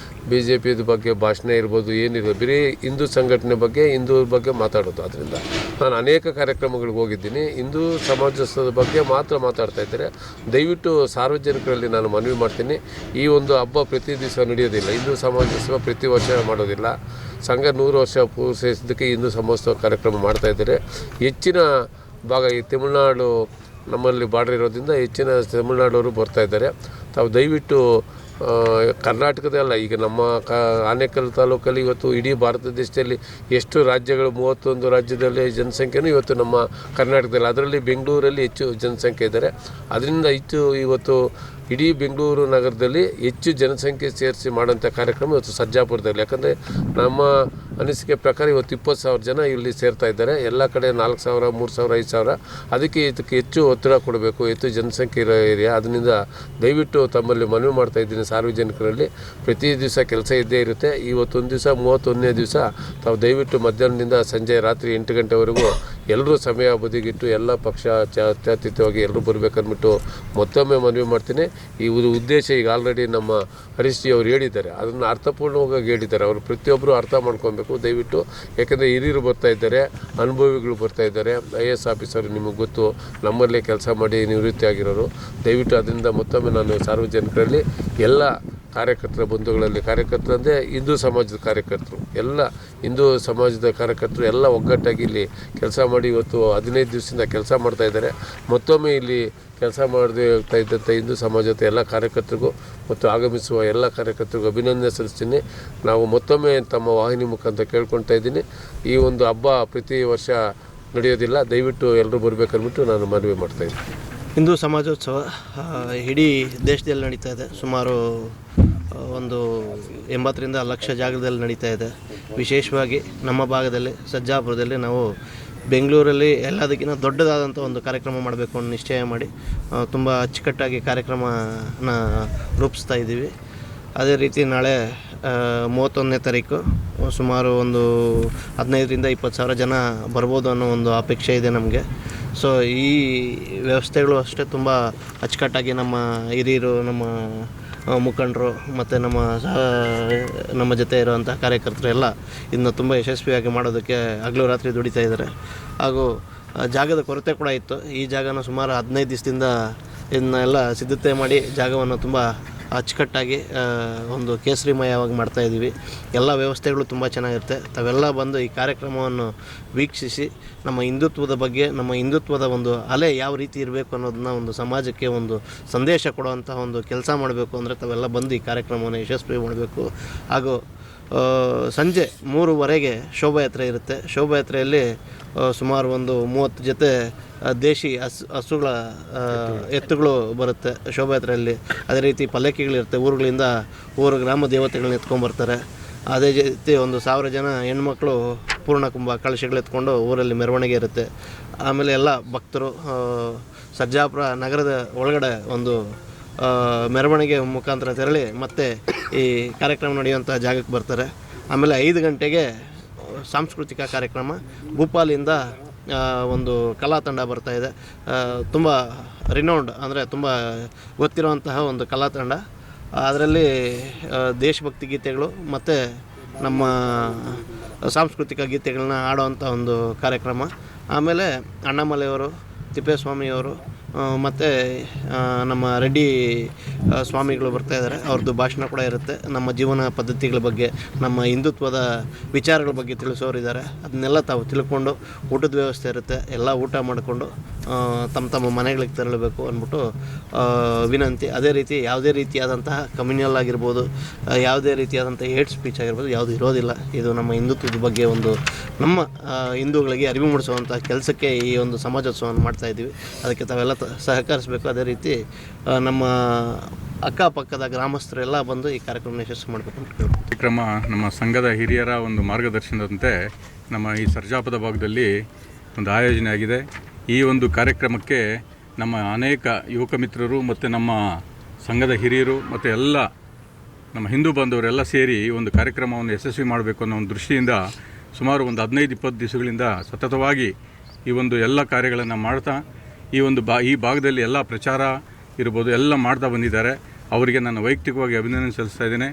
BJP ಬಗ್ಗೆ ಭಾಷಣ ಇರ್ಬೋದು, ಏನಿರ್ಬೋದು, ಬರೀ ಹಿಂದೂ ಸಂಘಟನೆ ಬಗ್ಗೆ, ಹಿಂದೂರ ಬಗ್ಗೆ ಮಾತಾಡೋದು. ಆದ್ದರಿಂದ ನಾನು ಅನೇಕ ಕಾರ್ಯಕ್ರಮಗಳಿಗೆ ಹೋಗಿದ್ದೀನಿ, ಹಿಂದೂ ಸಮಾಜೋತ್ಸವದ ಬಗ್ಗೆ ಮಾತ್ರ ಮಾತಾಡ್ತಾ ಇದ್ದಾರೆ. ದಯವಿಟ್ಟು ಸಾರ್ವಜನಿಕರಲ್ಲಿ ನಾನು ಮನವಿ ಮಾಡ್ತೀನಿ, ಈ ಒಂದು ಹಬ್ಬ ಪ್ರತಿ ದಿವಸ ನಡೆಯೋದಿಲ್ಲ, ಹಿಂದೂ ಸಮಾಜೋತ್ಸವ ಪ್ರತಿ ವರ್ಷ ಮಾಡೋದಿಲ್ಲ. ಸಂಘ 100 ವರ್ಷ ಪೂರೈಸಿದ್ದಕ್ಕೆ ಹಿಂದೂ ಸಮಾಜೋತ್ಸವ ಕಾರ್ಯಕ್ರಮ ಮಾಡ್ತಾಯಿದ್ದಾರೆ. ಹೆಚ್ಚಿನ ಭಾಗ ಈ ತಮಿಳುನಾಡು ನಮ್ಮಲ್ಲಿ ಬಾರ್ಡರ್ ಇರೋದ್ರಿಂದ ಹೆಚ್ಚಿನ ತಮಿಳುನಾಡವರು ಬರ್ತಾಯಿದ್ದಾರೆ. ತಾವು ದಯವಿಟ್ಟು ಕರ್ನಾಟಕದಲ್ಲ, ಈಗ ನಮ್ಮ ಆನೇಕಲ್ ತಾಲೂಕಲ್ಲಿ ಇವತ್ತು ಇಡೀ ಭಾರತ ದೇಶದಲ್ಲಿ ಎಷ್ಟು ರಾಜ್ಯಗಳು, 31 ರಾಜ್ಯದಲ್ಲಿ ಜನಸಂಖ್ಯೆನೂ ಇವತ್ತು ನಮ್ಮ ಕರ್ನಾಟಕದಲ್ಲಿ, ಅದರಲ್ಲಿ ಬೆಂಗಳೂರಲ್ಲಿ ಹೆಚ್ಚು ಜನಸಂಖ್ಯೆ ಇದ್ದಾರೆ. ಅದರಿಂದ ಹೆಚ್ಚು ಇವತ್ತು ಇಡೀ ಬೆಂಗಳೂರು ನಗರದಲ್ಲಿ ಹೆಚ್ಚು ಜನಸಂಖ್ಯೆ ಸೇರಿಸಿ ಮಾಡೋಂಥ ಕಾರ್ಯಕ್ರಮ ಇವತ್ತು ಸರ್ಜಾಪುರದಲ್ಲಿ. ಯಾಕಂದರೆ ನಮ್ಮ ಅನಿಸಿಕೆ ಪ್ರಕಾರ ಇವತ್ತು 20,000 ಜನ ಇಲ್ಲಿ ಸೇರ್ತಾ ಇದ್ದಾರೆ. ಎಲ್ಲ ಕಡೆ 4,000, 3,000, 5,000. ಅದಕ್ಕೆ ಇದಕ್ಕೆ ಹೆಚ್ಚು ಒತ್ತಡ ಕೊಡಬೇಕು, ಹೆಚ್ಚು ಜನಸಂಖ್ಯೆ ಇರೋ ಏರಿಯಾ. ಅದರಿಂದ ದಯವಿಟ್ಟು ತಮ್ಮಲ್ಲಿ ಮನವಿ ಮಾಡ್ತಾ ಇದ್ದೀನಿ, ಸಾರ್ವಜನಿಕರಲ್ಲಿ ಪ್ರತಿ ದಿವಸ ಕೆಲಸ ಇದ್ದೇ ಇರುತ್ತೆ. ಇವತ್ತೊಂದು ದಿವಸ 31ನೇ ದಿವಸ ತಾವು ದಯವಿಟ್ಟು ಮಧ್ಯಾಹ್ನದಿಂದ ಸಂಜೆ ರಾತ್ರಿ 8 ಗಂಟೆವರೆಗೂ ಎಲ್ಲರೂ ಸಮಯ ಬದಿಗಿಟ್ಟು ಎಲ್ಲ ಪಕ್ಷ ಜಾತ್ಯತೀತವಾಗಿ ಎಲ್ಲರೂ ಬರಬೇಕಂದ್ಬಿಟ್ಟು ಮತ್ತೊಮ್ಮೆ ಮನವಿ ಮಾಡ್ತೀನಿ. ಈ ಉದ್ದೇಶ ಈಗ ಆಲ್ರೆಡಿ ನಮ್ಮ ಹರೀಶ್ಜಿ ಅವರು ಹೇಳಿದ್ದಾರೆ, ಅದನ್ನು ಅರ್ಥಪೂರ್ಣವಾಗಿ ಹೇಳಿದ್ದಾರೆ. ಅವರು ಪ್ರತಿಯೊಬ್ಬರು ಅರ್ಥ ಮಾಡ್ಕೊಬೇಕು ದಯವಿಟ್ಟು. ಯಾಕೆಂದರೆ ಹಿರಿಯರು ಬರ್ತಾ ಇದ್ದಾರೆ, ಅನುಭವಿಗಳು ಬರ್ತಾ ಇದ್ದಾರೆ, IAS ಆಫೀಸರ್ ನಿಮಗೆ ಗೊತ್ತು, ನಮ್ಮಲ್ಲೇ ಕೆಲಸ ಮಾಡಿ ನಿವೃತ್ತಿ ಆಗಿರೋರು. ದಯವಿಟ್ಟು ಅದರಿಂದ ಮತ್ತೊಮ್ಮೆ ನಾನು ಸಾರ್ವಜನಿಕರಲ್ಲಿ ಎಲ್ಲ ಕಾರ್ಯಕರ್ತರ ಬಂಧುಗಳಲ್ಲಿ, ಕಾರ್ಯಕರ್ತರು ಅಂದರೆ ಹಿಂದೂ ಸಮಾಜದ ಕಾರ್ಯಕರ್ತರು, ಎಲ್ಲ ಹಿಂದೂ ಸಮಾಜದ ಕಾರ್ಯಕರ್ತರು ಎಲ್ಲ ಒಗ್ಗಟ್ಟಾಗಿ ಇಲ್ಲಿ ಕೆಲಸ ಮಾಡಿ ಇವತ್ತು 15 ದಿವಸದಿಂದ ಕೆಲಸ ಮಾಡ್ತಾಯಿದ್ದಾರೆ. ಮತ್ತೊಮ್ಮೆ ಇಲ್ಲಿ ಕೆಲಸ ಮಾಡದೇ ಹೋಗ್ತಾ ಇದ್ದಂಥ ಹಿಂದೂ ಸಮಾಜದ ಎಲ್ಲ ಕಾರ್ಯಕರ್ತರಿಗೂ ಮತ್ತು ಆಗಮಿಸುವ ಎಲ್ಲ ಕಾರ್ಯಕರ್ತರಿಗೂ ಅಭಿನಂದನೆ ಸಲ್ಲಿಸ್ತೀನಿ. ನಾವು ಮತ್ತೊಮ್ಮೆ ತಮ್ಮ ವಾಹಿನಿ ಮುಖಾಂತರ ಕೇಳ್ಕೊಳ್ತಾ ಇದ್ದೀನಿ, ಈ ಒಂದು ಹಬ್ಬ ಪ್ರತಿ ವರ್ಷ ನಡೆಯೋದಿಲ್ಲ, ದಯವಿಟ್ಟು ಎಲ್ಲರೂ ಬರಬೇಕಂದ್ಬಿಟ್ಟು ನಾನು ಮನವಿ ಮಾಡ್ತಾಯಿದ್ದೀನಿ. ಹಿಂದೂ ಸಮಾಜೋತ್ಸವ ಇಡೀ ದೇಶದಲ್ಲಿ ನಡೀತಾ ಇದೆ. ಸುಮಾರು ಒಂದು 80ರಿಂದ 1 ಲಕ್ಷ ಜಾಗದಲ್ಲಿ ನಡೀತಾ ಇದೆ. ವಿಶೇಷವಾಗಿ ನಮ್ಮ ಭಾಗದಲ್ಲಿ ಸರ್ಜಾಪುರದಲ್ಲಿ ನಾವು ಬೆಂಗಳೂರಲ್ಲಿ ಎಲ್ಲದಕ್ಕಿಂತ ದೊಡ್ಡದಾದಂಥ ಒಂದು ಕಾರ್ಯಕ್ರಮ ಮಾಡಬೇಕು ಅನ್ನೋ ನಿಶ್ಚಯ ಮಾಡಿ ತುಂಬ ಅಚ್ಚುಕಟ್ಟಾಗಿ ಕಾರ್ಯಕ್ರಮನ ರೂಪಿಸ್ತಾ ಇದ್ದೀವಿ. ಅದೇ ರೀತಿ ನಾಳೆ 31ನೇ ತಾರೀಕು ಸುಮಾರು ಒಂದು 15ರಿಂದ 20 ಸಾವಿರ ಜನ ಬರ್ಬೋದು ಅನ್ನೋ ಒಂದು ಅಪೇಕ್ಷೆ ಇದೆ ನಮಗೆ. ಸೊ ಈ ವ್ಯವಸ್ಥೆಗಳು ಅಷ್ಟೇ ತುಂಬ ಅಚ್ಚುಕಟ್ಟಾಗಿ ನಮ್ಮ ಹಿರಿಯರು, ನಮ್ಮ ಮುಖಂಡರು ಮತ್ತು ನಮ್ಮ ಜೊತೆ ಇರುವಂಥ ಕಾರ್ಯಕರ್ತರು ಎಲ್ಲ ಇದನ್ನ ತುಂಬ ಯಶಸ್ವಿಯಾಗಿ ಮಾಡೋದಕ್ಕೆ ಹಗಲು ರಾತ್ರಿ ದುಡಿತಾ ಇದ್ದಾರೆ. ಹಾಗೂ ಜಾಗದ ಕೊರತೆ ಕೂಡ ಇತ್ತು. ಈ ಜಾಗನ ಸುಮಾರು 15 ದಿವಸದಿಂದ ಇದನ್ನೆಲ್ಲ ಸಿದ್ಧತೆ ಮಾಡಿ ಜಾಗವನ್ನು ತುಂಬ ಅಚ್ಚುಕಟ್ಟಾಗಿ ಒಂದು ಕೇಸರಿಮಯವಾಗಿ ಮಾಡ್ತಾಯಿದ್ದೀವಿ. ಎಲ್ಲ ವ್ಯವಸ್ಥೆಗಳು ತುಂಬ ಚೆನ್ನಾಗಿರುತ್ತೆ. ತಾವೆಲ್ಲ ಬಂದು ಈ ಕಾರ್ಯಕ್ರಮವನ್ನು ವೀಕ್ಷಿಸಿ ನಮ್ಮ ಹಿಂದುತ್ವದ ಬಗ್ಗೆ, ನಮ್ಮ ಹಿಂದುತ್ವದ ಒಂದು ಅಲೆ ಯಾವ ರೀತಿ ಇರಬೇಕು ಅನ್ನೋದನ್ನ ಒಂದು ಸಮಾಜಕ್ಕೆ ಒಂದು ಸಂದೇಶ ಕೊಡುವಂಥ ಒಂದು ಕೆಲಸ ಮಾಡಬೇಕು ಅಂದರೆ ತಾವೆಲ್ಲ ಬಂದು ಈ ಕಾರ್ಯಕ್ರಮವನ್ನು ಯಶಸ್ವಿ ಮಾಡಬೇಕು. ಹಾಗೂ ಸಂಜೆ 3:15 ಶೋಭಾಯಾತ್ರೆ ಇರುತ್ತೆ. ಶೋಭಾಯಾತ್ರೆಯಲ್ಲಿ ಸುಮಾರು ಒಂದು 30 ಜೊತೆ ದೇಶಿ ಹಸುಗಳ ಎತ್ತುಗಳು ಬರುತ್ತೆ ಶೋಭಾಯಾತ್ರೆಯಲ್ಲಿ. ಅದೇ ರೀತಿ ಪಲ್ಲಕ್ಕಿಗಳಿರುತ್ತೆ. ಊರುಗಳಿಂದ ಗ್ರಾಮ ದೇವತೆಗಳನ್ನ ಎತ್ಕೊಂಡ್ಬರ್ತಾರೆ. ಅದೇ ರೀತಿ ಒಂದು 1000 ಜನ ಹೆಣ್ಮಕ್ಳು ಪೂರ್ಣಕುಂಭ ಕಳಶಗಳು ಎತ್ಕೊಂಡು ಊರಲ್ಲಿ ಮೆರವಣಿಗೆ ಇರುತ್ತೆ. ಆಮೇಲೆ ಎಲ್ಲ ಭಕ್ತರು ಸರ್ಜಾಪುರ ನಗರದ ಒಳಗಡೆ ಒಂದು ಮೆರವಣಿಗೆ ಮುಖಾಂತರ ತೆರಳಿ ಮತ್ತೆ ಈ ಕಾರ್ಯಕ್ರಮ ನಡೆಯುವಂಥ ಜಾಗಕ್ಕೆ ಬರ್ತಾರೆ. ಆಮೇಲೆ 5 ಗಂಟೆಗೆ ಸಾಂಸ್ಕೃತಿಕ ಕಾರ್ಯಕ್ರಮ ಭೂಪಾಲಿಂದ ಒಂದು ಕಲಾ ತಂಡ ಬರ್ತಾಯಿದೆ. ತುಂಬ ರಿನೌಂಡ್ ಅಂದರೆ ತುಂಬ ಗೊತ್ತಿರುವಂತಹ ಒಂದು ಕಲಾ ತಂಡ. ಅದರಲ್ಲಿ ದೇಶಭಕ್ತಿ ಗೀತೆಗಳು ಮತ್ತು ನಮ್ಮ ಸಾಂಸ್ಕೃತಿಕ ಗೀತೆಗಳನ್ನ ಹಾಡುವಂಥ ಒಂದು ಕಾರ್ಯಕ್ರಮ. ಆಮೇಲೆ ಅಣ್ಣಾಮಲೆಯವರು, ತಿಪ್ಪೇಸ್ವಾಮಿಯವರು ಮತ್ತು ನಮ್ಮ ರೆಡ್ಡಿ ಸ್ವಾಮಿಗಳು ಬರ್ತಾಯಿದ್ದಾರೆ. ಅವ್ರದ್ದು ಭಾಷಣ ಕೂಡ ಇರುತ್ತೆ. ನಮ್ಮ ಜೀವನ ಪದ್ಧತಿಗಳ ಬಗ್ಗೆ, ನಮ್ಮ ಹಿಂದುತ್ವದ ವಿಚಾರಗಳ ಬಗ್ಗೆ ತಿಳಿಸೋರಿದ್ದಾರೆ. ಅದನ್ನೆಲ್ಲ ತಾವು ತಿಳ್ಕೊಂಡು ಊಟದ ವ್ಯವಸ್ಥೆ ಇರುತ್ತೆ. ಎಲ್ಲ ಊಟ ಮಾಡಿಕೊಂಡು ತಮ್ಮ ಮನೆಗಳಿಗೆ ತೆರಳಬೇಕು ಅಂದ್ಬಿಟ್ಟು ವಿನಂತಿ. ಅದೇ ರೀತಿ ಯಾವುದೇ ರೀತಿಯಾದಂತಹ ಕಮ್ಯುನಲ್ ಆಗಿರ್ಬೋದು, ಯಾವುದೇ ರೀತಿಯಾದಂಥ ಹೇಟ್ ಸ್ಪೀಚ್ ಆಗಿರ್ಬೋದು ಯಾವುದು ಇರೋದಿಲ್ಲ. ಇದು ನಮ್ಮ ಹಿಂದುತ್ವದ ಬಗ್ಗೆ ಒಂದು ನಮ್ಮ ಹಿಂದೂಗಳಿಗೆ ಅರಿವು ಮೂಡಿಸುವಂಥ ಕೆಲಸಕ್ಕೆ ಈ ಒಂದು ಸಮಾಜೋತ್ಸವವನ್ನು ಮಾಡ್ತಾಯಿದ್ದೀವಿ. ಅದಕ್ಕೆ ತಾವೆಲ್ಲ ಸಹಕರಿಸಬೇಕು. ಅದೇ ರೀತಿ ನಮ್ಮ ಅಕ್ಕಪಕ್ಕದ ಗ್ರಾಮಸ್ಥರೆಲ್ಲ ಬಂದು ಈ ಕಾರ್ಯಕ್ರಮ ಯಶಸ್ವಿ ಮಾಡಬೇಕು ಅಂತ ಕೇಳ್ಬೋದು. ಕಾರ್ಯಕ್ರಮ ನಮ್ಮ ಸಂಘದ ಹಿರಿಯರ ಒಂದು ಮಾರ್ಗದರ್ಶನದಂತೆ ನಮ್ಮ ಈ ಸರ್ಜಾಪದ ಭಾಗದಲ್ಲಿ ಒಂದು ಆಯೋಜನೆ ಆಗಿದೆ. ಈ ಒಂದು ಕಾರ್ಯಕ್ರಮಕ್ಕೆ ನಮ್ಮ ಅನೇಕ ಯುವಕ ಮಿತ್ರರು ಮತ್ತು ನಮ್ಮ ಸಂಘದ ಹಿರಿಯರು ಮತ್ತು ಎಲ್ಲ ನಮ್ಮ ಹಿಂದೂ ಬಾಂಧವರೆಲ್ಲ ಸೇರಿ ಈ ಒಂದು ಕಾರ್ಯಕ್ರಮವನ್ನು ಯಶಸ್ವಿ ಮಾಡಬೇಕು ಅನ್ನೋ ಒಂದು ದೃಷ್ಟಿಯಿಂದ ಸುಮಾರು ಒಂದು 15-20 ದಿವಸಗಳಿಂದ ಸತತವಾಗಿ ಈ ಒಂದು ಎಲ್ಲ ಕಾರ್ಯಗಳನ್ನು ಮಾಡ್ತಾ ಈ ಭಾಗದಲ್ಲಿ ಎಲ್ಲ ಪ್ರಚಾರ ಇರ್ಬೋದು ಎಲ್ಲ ಮಾಡ್ತಾ ಬಂದಿದ್ದಾರೆ. ಅವರಿಗೆ ನಾನು ವೈಯಕ್ತಿಕವಾಗಿ ಅಭಿನಂದನೆ ಸಲ್ಲಿಸ್ತಾ ಇದ್ದೇನೆ.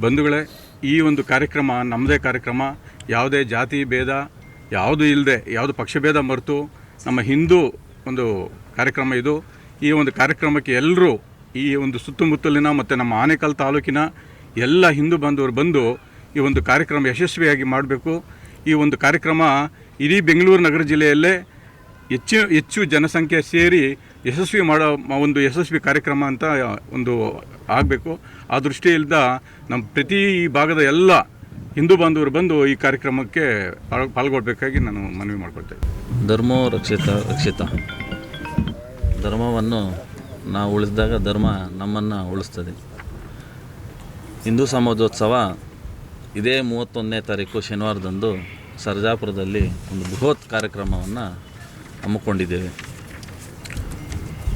ಬಂಧುಗಳೇ, ಈ ಒಂದು ಕಾರ್ಯಕ್ರಮ ನಮ್ಮದೇ ಕಾರ್ಯಕ್ರಮ. ಯಾವುದೇ ಜಾತಿ ಭೇದ ಯಾವುದೂ ಇಲ್ಲದೆ, ಯಾವುದು ಪಕ್ಷಭೇದ ಮರೆತು ನಮ್ಮ ಹಿಂದೂ ಒಂದು ಕಾರ್ಯಕ್ರಮ ಇದು. ಈ ಒಂದು ಕಾರ್ಯಕ್ರಮಕ್ಕೆ ಎಲ್ಲರೂ ಈ ಒಂದು ಸುತ್ತಮುತ್ತಲಿನ ಮತ್ತು ನಮ್ಮ ಆನೇಕಲ್ ತಾಲೂಕಿನ ಎಲ್ಲ ಹಿಂದೂ ಬಾಂಧವರು ಬಂದು ಈ ಒಂದು ಕಾರ್ಯಕ್ರಮ ಯಶಸ್ವಿಯಾಗಿ ಮಾಡಬೇಕು. ಈ ಒಂದು ಕಾರ್ಯಕ್ರಮ ಇಡೀ ಬೆಂಗಳೂರು ನಗರ ಜಿಲ್ಲೆಯಲ್ಲೇ ಹೆಚ್ಚು ಜನಸಂಖ್ಯೆ ಸೇರಿ ಯಶಸ್ವಿ ಮಾಡೋ ಒಂದು ಯಶಸ್ವಿ ಕಾರ್ಯಕ್ರಮ ಅಂತ ಒಂದು ಆಗಬೇಕು. ಆ ದೃಷ್ಟಿಯಿಂದ ನಮ್ಮ ಪ್ರತಿ ಭಾಗದ ಎಲ್ಲ ಹಿಂದೂ ಬಾಂಧವರು ಬಂದು ಈ ಕಾರ್ಯಕ್ರಮಕ್ಕೆ ಪಾಲ್ಗೊಳ್ಬೇಕಾಗಿ ನಾನು ಮನವಿ ಮಾಡ್ಕೊಳ್ತೇನೆ. ಧರ್ಮೋ ರಕ್ಷಿತ. ಧರ್ಮವನ್ನು ನಾವು ಉಳಿಸಿದಾಗ ಧರ್ಮ ನಮ್ಮನ್ನು ಉಳಿಸ್ತದೆ. ಹಿಂದೂ ಸಮಾಜೋತ್ಸವ ಇದೇ 31ನೇ ತಾರೀಕು ಶನಿವಾರದಂದು ಸರ್ಜಾಪುರದಲ್ಲಿ ಒಂದು ಬೃಹತ್ ಕಾರ್ಯಕ್ರಮವನ್ನು ಹಮ್ಮಿಕೊಂಡಿದ್ದೇವೆ.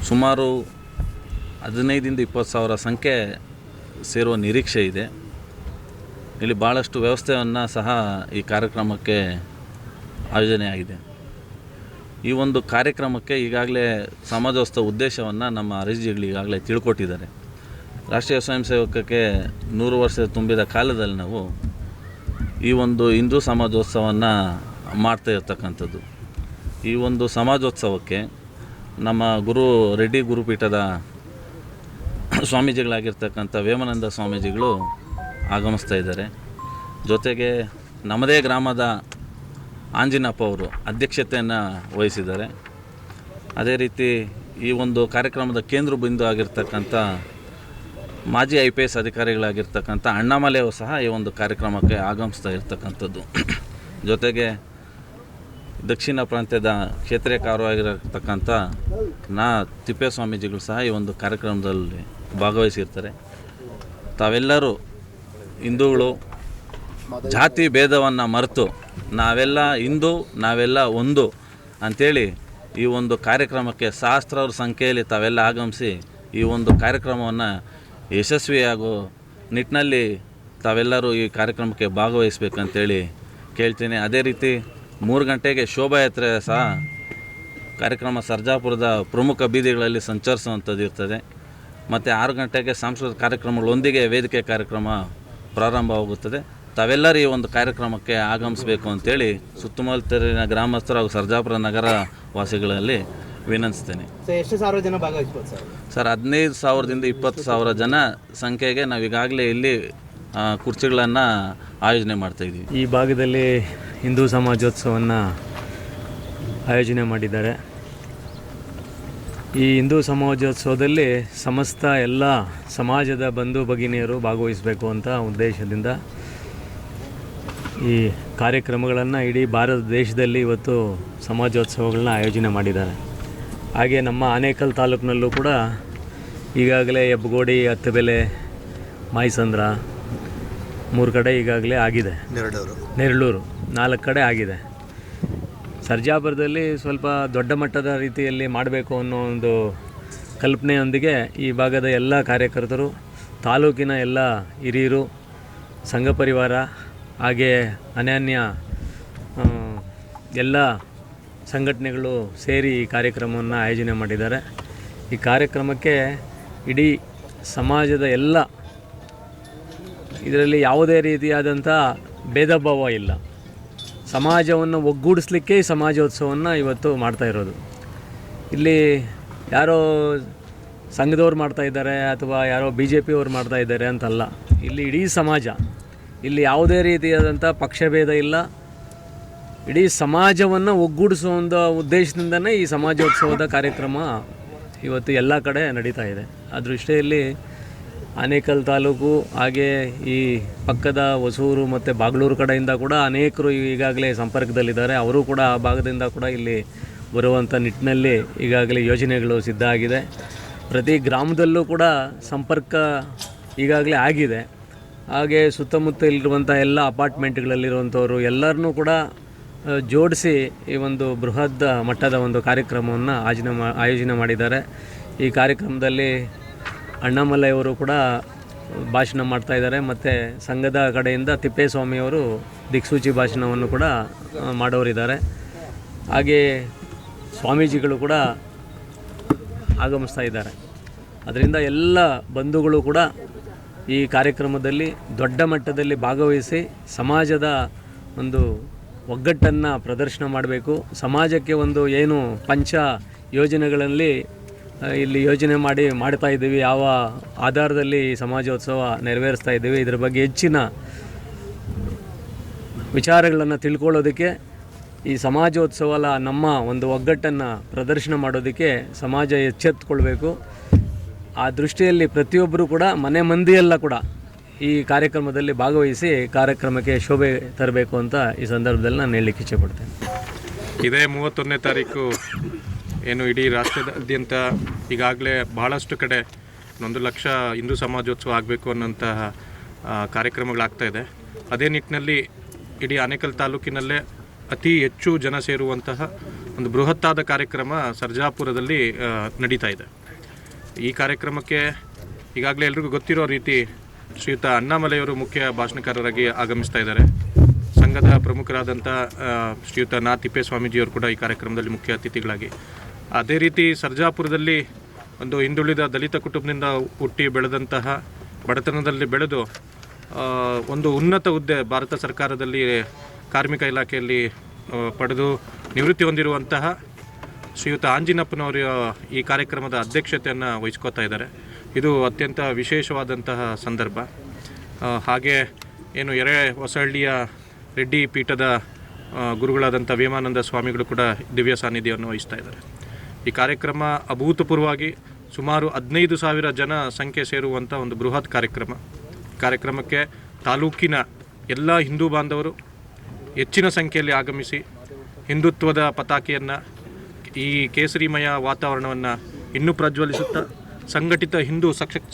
ಸುಮಾರು 15-20 ಸಾವಿರ ಸಂಖ್ಯೆ ಸೇರುವ ನಿರೀಕ್ಷೆ ಇದೆ. ಇಲ್ಲಿ ಭಾಳಷ್ಟು ವ್ಯವಸ್ಥೆಯನ್ನು ಸಹ ಈ ಕಾರ್ಯಕ್ರಮಕ್ಕೆ ಆಯೋಜನೆಯಾಗಿದೆ. ಈ ಒಂದು ಕಾರ್ಯಕ್ರಮಕ್ಕೆ ಈಗಾಗಲೇ ಸಮಾಜೋತ್ಸವ ಉದ್ದೇಶವನ್ನು ನಮ್ಮ ಅರಜಿಗಳು ಈಗಾಗಲೇ ತಿಳ್ಕೊಟ್ಟಿದ್ದಾರೆ. ರಾಷ್ಟ್ರೀಯ ಸ್ವಯಂ ಸೇವಕಕ್ಕೆ 100 ವರ್ಷ ತುಂಬಿದ ಕಾಲದಲ್ಲಿ ನಾವು ಈ ಒಂದು ಹಿಂದೂ ಸಮಾಜೋತ್ಸವವನ್ನು ಮಾಡ್ತಾ ಇರ್ತಕ್ಕಂಥದ್ದು. ಈ ಒಂದು ಸಮಾಜೋತ್ಸವಕ್ಕೆ ನಮ್ಮ ರೆಡ್ಡಿ ಗುರುಪೀಠದ ಸ್ವಾಮೀಜಿಗಳಾಗಿರ್ತಕ್ಕಂಥ ವೇಮಾನಂದ ಸ್ವಾಮೀಜಿಗಳು ಆಗಮಿಸ್ತಾ ಇದ್ದಾರೆ. ಜೊತೆಗೆ ನಮ್ಮದೇ ಗ್ರಾಮದ ಆಂಜಿನಪ್ಪ ಅವರು ಅಧ್ಯಕ್ಷತೆಯನ್ನು ವಹಿಸಿದ್ದಾರೆ. ಅದೇ ರೀತಿ ಈ ಒಂದು ಕಾರ್ಯಕ್ರಮದ ಕೇಂದ್ರ ಬಿಂದು ಆಗಿರ್ತಕ್ಕಂಥ ಮಾಜಿ IPS ಅಧಿಕಾರಿಗಳಾಗಿರ್ತಕ್ಕಂಥ ಅಣ್ಣಾಮಲೆಯವರು ಸಹ ಈ ಒಂದು ಕಾರ್ಯಕ್ರಮಕ್ಕೆ ಆಗಮಿಸ್ತಾ ಇರ್ತಕ್ಕಂಥದ್ದು. ಜೊತೆಗೆ ದಕ್ಷಿಣ ಪ್ರಾಂತ್ಯದ ಕ್ಷೇತ್ರೀಯ ಕಾರ್ಯವಾಗಿರತಕ್ಕಂಥ ತಿಪ್ಪೇಸ್ವಾಮೀಜಿಗಳು ಸಹ ಈ ಒಂದು ಕಾರ್ಯಕ್ರಮದಲ್ಲಿ ಭಾಗವಹಿಸಿರ್ತಾರೆ. ತಾವೆಲ್ಲರೂ ಹಿಂದೂಗಳು ಜಾತಿ ಭೇದವನ್ನು ಮರೆತು ನಾವೆಲ್ಲ ಹಿಂದೂ, ನಾವೆಲ್ಲ ಒಂದು ಅಂಥೇಳಿ ಈ ಒಂದು ಕಾರ್ಯಕ್ರಮಕ್ಕೆ ಸಹಸ್ರಾರು ಸಂಖ್ಯೆಯಲ್ಲಿ ತಾವೆಲ್ಲ ಆಗಮಿಸಿ ಈ ಒಂದು ಕಾರ್ಯಕ್ರಮವನ್ನು ಯಶಸ್ವಿಯಾಗೋ ನಿಟ್ಟಿನಲ್ಲಿ ತಾವೆಲ್ಲರೂ ಈ ಕಾರ್ಯಕ್ರಮಕ್ಕೆ ಭಾಗವಹಿಸಬೇಕಂತೇಳಿ ಕೇಳ್ತೀನಿ. ಅದೇ ರೀತಿ 3 ಗಂಟೆಗೆ ಶೋಭಾಯಾತ್ರೆ ಸಹ ಕಾರ್ಯಕ್ರಮ ಸರ್ಜಾಪುರದ ಪ್ರಮುಖ ಬೀದಿಗಳಲ್ಲಿ ಸಂಚರಿಸುವಂಥದ್ದು ಇರ್ತದೆ. ಮತ್ತು 6 ಗಂಟೆಗೆ ಸಾಂಸ್ಕೃತಿಕ ಕಾರ್ಯಕ್ರಮಗಳೊಂದಿಗೆ ವೇದಿಕೆ ಕಾರ್ಯಕ್ರಮ ಪ್ರಾರಂಭವಾಗುತ್ತದೆ. ತಾವೆಲ್ಲರೂ ಈ ಒಂದು ಕಾರ್ಯಕ್ರಮಕ್ಕೆ ಆಗಮಿಸಬೇಕು ಅಂತೇಳಿ ಸುತ್ತಮುತ್ತಲಿನ ಗ್ರಾಮಸ್ಥರು ಹಾಗೂ ಸರ್ಜಾಪುರ ನಗರ ವಾಸಿಗಳಲ್ಲಿ ವಿನಂತಿಸ್ತೇನೆ. ಎಷ್ಟು ಸಾವಿರ ಜನ ಭಾಗವಹಿಸ್ಬೋದು ಸರ್? 15,000ದಿಂದ 20,000 ಜನ ಸಂಖ್ಯೆಗೆ ನಾವು ಈಗಾಗಲೇ ಇಲ್ಲಿ ಕುರ್ಚಿಗಳನ್ನು ಆಯೋಜನೆ ಮಾಡ್ತಾಯಿದ್ದೀವಿ. ಈ ಭಾಗದಲ್ಲಿ ಹಿಂದೂ ಸಮಾಜೋತ್ಸವವನ್ನು ಆಯೋಜನೆ ಮಾಡಿದ್ದಾರೆ. ಈ ಹಿಂದೂ ಸಮಾಜೋತ್ಸವದಲ್ಲಿ ಸಮಸ್ತ ಎಲ್ಲ ಸಮಾಜದ ಬಂಧು ಭಗಿನಿಯರು ಭಾಗವಹಿಸಬೇಕು ಅಂತ ಉದ್ದೇಶದಿಂದ ಈ ಕಾರ್ಯಕ್ರಮಗಳನ್ನು ಇಡೀ ಭಾರತ ದೇಶದಲ್ಲಿ ಇವತ್ತು ಸಮಾಜೋತ್ಸವಗಳನ್ನ ಆಯೋಜನೆ ಮಾಡಿದ್ದಾರೆ. ಹಾಗೆ ನಮ್ಮ ಆನೇಕಲ್ ತಾಲೂಕಿನಲ್ಲೂ ಕೂಡ ಈಗಾಗಲೇ ಹೆಬ್ಬಗೋಡಿ, ಹತ್ತಬೆಲೆ, ಮಾಯಸಂದ್ರ 3 ಕಡೆ ಈಗಾಗಲೇ ಆಗಿದೆ. ನೆರಳೂರು 4 ಕಡೆ ಆಗಿದೆ. ಸರ್ಜಾಪುರದಲ್ಲಿ ಸ್ವಲ್ಪ ದೊಡ್ಡ ಮಟ್ಟದ ರೀತಿಯಲ್ಲಿ ಮಾಡಬೇಕು ಅನ್ನೋ ಒಂದು ಕಲ್ಪನೆಯೊಂದಿಗೆ ಈ ಭಾಗದ ಎಲ್ಲ ಕಾರ್ಯಕರ್ತರು, ತಾಲೂಕಿನ ಎಲ್ಲ ಹಿರಿಯರು, ಸಂಘ ಪರಿವಾರ ಹಾಗೆ ಅನ್ಯಾನ್ಯ ಎಲ್ಲ ಸಂಘಟನೆಗಳು ಸೇರಿ ಈ ಕಾರ್ಯಕ್ರಮವನ್ನು ಆಯೋಜನೆ ಮಾಡಿದ್ದಾರೆ. ಈ ಕಾರ್ಯಕ್ರಮಕ್ಕೆ ಇಡೀ ಸಮಾಜದ ಎಲ್ಲ, ಇದರಲ್ಲಿ ಯಾವುದೇ ರೀತಿಯಾದಂಥ ಭೇದ ಭಾವ ಇಲ್ಲ. ಸಮಾಜವನ್ನು ಒಗ್ಗೂಡಿಸ್ಲಿಕ್ಕೆ ಈ ಸಮಾಜೋತ್ಸವವನ್ನು ಇವತ್ತು ಮಾಡ್ತಾಯಿರೋದು. ಇಲ್ಲಿ ಯಾರೋ ಸಂಘದವ್ರು ಮಾಡ್ತಾಯಿದ್ದಾರೆ ಅಥವಾ ಯಾರೋ BJP ಅವ್ರು ಮಾಡ್ತಾಯಿದ್ದಾರೆ ಅಂತಲ್ಲ. ಇಲ್ಲಿ ಇಡೀ ಸಮಾಜ, ಇಲ್ಲಿ ಯಾವುದೇ ರೀತಿಯಾದಂಥ ಪಕ್ಷಭೇದ ಇಲ್ಲ. ಇಡೀ ಸಮಾಜವನ್ನು ಒಗ್ಗೂಡಿಸುವ ಒಂದು ಉದ್ದೇಶದಿಂದನೇ ಈ ಸಮಾಜೋತ್ಸವದ ಕಾರ್ಯಕ್ರಮ ಇವತ್ತು ಎಲ್ಲ ಕಡೆ ನಡೀತಾ ಇದೆ. ಆ ದೃಷ್ಟಿಯಲ್ಲಿ ಆನೇಕಲ್ ತಾಲೂಕು ಹಾಗೆ ಈ ಪಕ್ಕದ ಹೊಸೂರು ಮತ್ತು ಬಾಗ್ಲೂರು ಕಡೆಯಿಂದ ಕೂಡ ಅನೇಕರು ಈಗಾಗಲೇ ಸಂಪರ್ಕದಲ್ಲಿದ್ದಾರೆ. ಅವರು ಕೂಡ ಆ ಭಾಗದಿಂದ ಕೂಡ ಇಲ್ಲಿ ಬರುವಂಥ ನಿಟ್ಟಿನಲ್ಲಿ ಈಗಾಗಲೇ ಯೋಜನೆಗಳು ಸಿದ್ಧ ಆಗಿದೆ. ಪ್ರತಿ ಗ್ರಾಮದಲ್ಲೂ ಕೂಡ ಸಂಪರ್ಕ ಈಗಾಗಲೇ ಆಗಿದೆ. ಹಾಗೆ ಸುತ್ತಮುತ್ತ ಇಲ್ಲಿರುವಂಥ ಎಲ್ಲ ಅಪಾರ್ಟ್ಮೆಂಟ್ಗಳಲ್ಲಿರುವಂಥವ್ರು ಎಲ್ಲರನ್ನೂ ಕೂಡ ಜೋಡಿಸಿ ಈ ಒಂದು ಬೃಹತ್ ಮಟ್ಟದ ಒಂದು ಕಾರ್ಯಕ್ರಮವನ್ನು ಆಯೋಜನೆ ಮಾಡಿದ್ದಾರೆ. ಈ ಕಾರ್ಯಕ್ರಮದಲ್ಲಿ ಅಣ್ಣಾಮಲೈಯವರು ಕೂಡ ಭಾಷಣ ಮಾಡ್ತಾಯಿದ್ದಾರೆ ಮತ್ತು ಸಂಘದ ಕಡೆಯಿಂದ ತಿಪ್ಪೇಸ್ವಾಮಿಯವರು ದಿಕ್ಸೂಚಿ ಭಾಷಣವನ್ನು ಕೂಡ ಮಾಡೋರಿದ್ದಾರೆ. ಹಾಗೆ ಸ್ವಾಮೀಜಿಗಳು ಕೂಡ ಆಗಮಿಸ್ತಾ ಇದ್ದಾರೆ. ಅದರಿಂದ ಎಲ್ಲ ಬಂಧುಗಳು ಕೂಡ ಈ ಕಾರ್ಯಕ್ರಮದಲ್ಲಿ ದೊಡ್ಡ ಮಟ್ಟದಲ್ಲಿ ಭಾಗವಹಿಸಿ ಸಮಾಜದ ಒಂದು ಒಗ್ಗಟ್ಟನ್ನು ಪ್ರದರ್ಶನ ಮಾಡಬೇಕು. ಸಮಾಜಕ್ಕೆ ಒಂದು ಏನು ಪಂಚ ಯೋಜನೆಗಳಲ್ಲಿ ಇಲ್ಲಿ ಯೋಜನೆ ಮಾಡ್ತಾ ಇದ್ದೀವಿ, ಯಾವ ಆಧಾರದಲ್ಲಿ ಈ ಸಮಾಜೋತ್ಸವ ನೆರವೇರಿಸ್ತಾ ಇದ್ದೀವಿ, ಇದರ ಬಗ್ಗೆ ಹೆಚ್ಚಿನ ವಿಚಾರಗಳನ್ನು ತಿಳ್ಕೊಳ್ಳೋದಕ್ಕೆ ಈ ಸಮಾಜೋತ್ಸವ ನಮ್ಮ ಒಂದು ಒಗ್ಗಟ್ಟನ್ನು ಪ್ರದರ್ಶನ ಮಾಡೋದಕ್ಕೆ ಸಮಾಜ ಎಚ್ಚೆತ್ತುಕೊಳ್ಬೇಕು. ಆ ದೃಷ್ಟಿಯಲ್ಲಿ ಪ್ರತಿಯೊಬ್ಬರು ಕೂಡ ಮನೆ ಮಂದಿಯೆಲ್ಲ ಕೂಡ ಈ ಕಾರ್ಯಕ್ರಮದಲ್ಲಿ ಭಾಗವಹಿಸಿ ಕಾರ್ಯಕ್ರಮಕ್ಕೆ ಶೋಭೆ ತರಬೇಕು ಅಂತ ಈ ಸಂದರ್ಭದಲ್ಲಿ ನಾನು ಹೇಳಲಿಕ್ಕೆ ಇಚ್ಛೆಪಡ್ತೇನೆ. ಇದೇ 31ನೇ ತಾರೀಕು ಏನು ಇಡೀ ರಾಷ್ಟ್ರದಾದ್ಯಂತ ಈಗಾಗಲೇ ಬಹಳಷ್ಟು ಕಡೆ 1 ಲಕ್ಷ ಹಿಂದೂ ಸಮಾಜೋತ್ಸವ ಆಗಬೇಕು ಅನ್ನೋಂತಹ ಕಾರ್ಯಕ್ರಮಗಳಾಗ್ತಾಯಿದೆ. ಅದೇ ನಿಟ್ಟಿನಲ್ಲಿ ಇಡೀ ಆನೇಕಲ್ ತಾಲೂಕಿನಲ್ಲೇ ಅತಿ ಹೆಚ್ಚು ಜನ ಸೇರುವಂತಹ ಒಂದು ಬೃಹತ್ತಾದ ಕಾರ್ಯಕ್ರಮ ಸರ್ಜಾಪುರದಲ್ಲಿ ನಡೀತಾ ಇದೆ. ಈ ಕಾರ್ಯಕ್ರಮಕ್ಕೆ ಈಗಾಗಲೇ ಎಲ್ರಿಗೂ ಗೊತ್ತಿರೋ ರೀತಿ ಶ್ರೀಯುತ ಅಣ್ಣಾಮಲೈಯವರು ಮುಖ್ಯ ಭಾಷಣಕಾರರಾಗಿ ಆಗಮಿಸ್ತಾ ಇದ್ದಾರೆ. ಸಂಘದ ಪ್ರಮುಖರಾದಂಥ ಶ್ರೀಯುತ ತಿಪ್ಪೇಸ್ವಾಮೀಜಿಯವರು ಕೂಡ ಈ ಕಾರ್ಯಕ್ರಮದಲ್ಲಿ ಮುಖ್ಯ ಅತಿಥಿಗಳಾಗಿ. ಅದೇ ರೀತಿ ಸರ್ಜಾಪುರದಲ್ಲಿ ಒಂದು ಹಿಂದುಳಿದ ದಲಿತ ಕುಟುಂಬದಿಂದ ಹುಟ್ಟಿ ಬೆಳೆದಂತಹ, ಬಡತನದಲ್ಲಿ ಬೆಳೆದು ಒಂದು ಉನ್ನತ ಹುದ್ದೆ ಭಾರತ ಸರ್ಕಾರದಲ್ಲಿ ಕಾರ್ಮಿಕ ಇಲಾಖೆಯಲ್ಲಿ ಪಡೆದು ನಿವೃತ್ತಿ ಹೊಂದಿರುವಂತಹ ಶ್ರೀಯುತ ಆಂಜಿನಪ್ಪನವರು ಈ ಕಾರ್ಯಕ್ರಮದ ಅಧ್ಯಕ್ಷತೆಯನ್ನು ವಹಿಸ್ಕೋತಾ ಇದ್ದಾರೆ. ಇದು ಅತ್ಯಂತ ವಿಶೇಷವಾದಂತಹ ಸಂದರ್ಭ. ಹಾಗೆ ಏನು ಹೊಸಹಳ್ಳಿಯ ರೆಡ್ಡಿ ಪೀಠದ ಗುರುಗಳಾದಂಥ ವೇಮಾನಂದ ಸ್ವಾಮಿಗಳು ಕೂಡ ದಿವ್ಯ ಸಾನ್ನಿಧ್ಯವನ್ನು ವಹಿಸ್ತಾ ಇದ್ದಾರೆ. ಈ ಕಾರ್ಯಕ್ರಮ ಅಭೂತಪೂರ್ವವಾಗಿ ಸುಮಾರು 15,000 ಜನ ಸಂಖ್ಯೆ ಸೇರುವಂಥ ಒಂದು ಬೃಹತ್ ಕಾರ್ಯಕ್ರಮಕ್ಕೆ ತಾಲೂಕಿನ ಎಲ್ಲ ಹಿಂದೂ ಬಾಂಧವರು ಹೆಚ್ಚಿನ ಸಂಖ್ಯೆಯಲ್ಲಿ ಆಗಮಿಸಿ ಹಿಂದುತ್ವದ ಪತಾಕೆಯನ್ನು, ಈ ಕೇಸರಿಮಯ ವಾತಾವರಣವನ್ನು ಇನ್ನೂ ಪ್ರಜ್ವಲಿಸುತ್ತಾ ಸಂಘಟಿತ ಹಿಂದೂ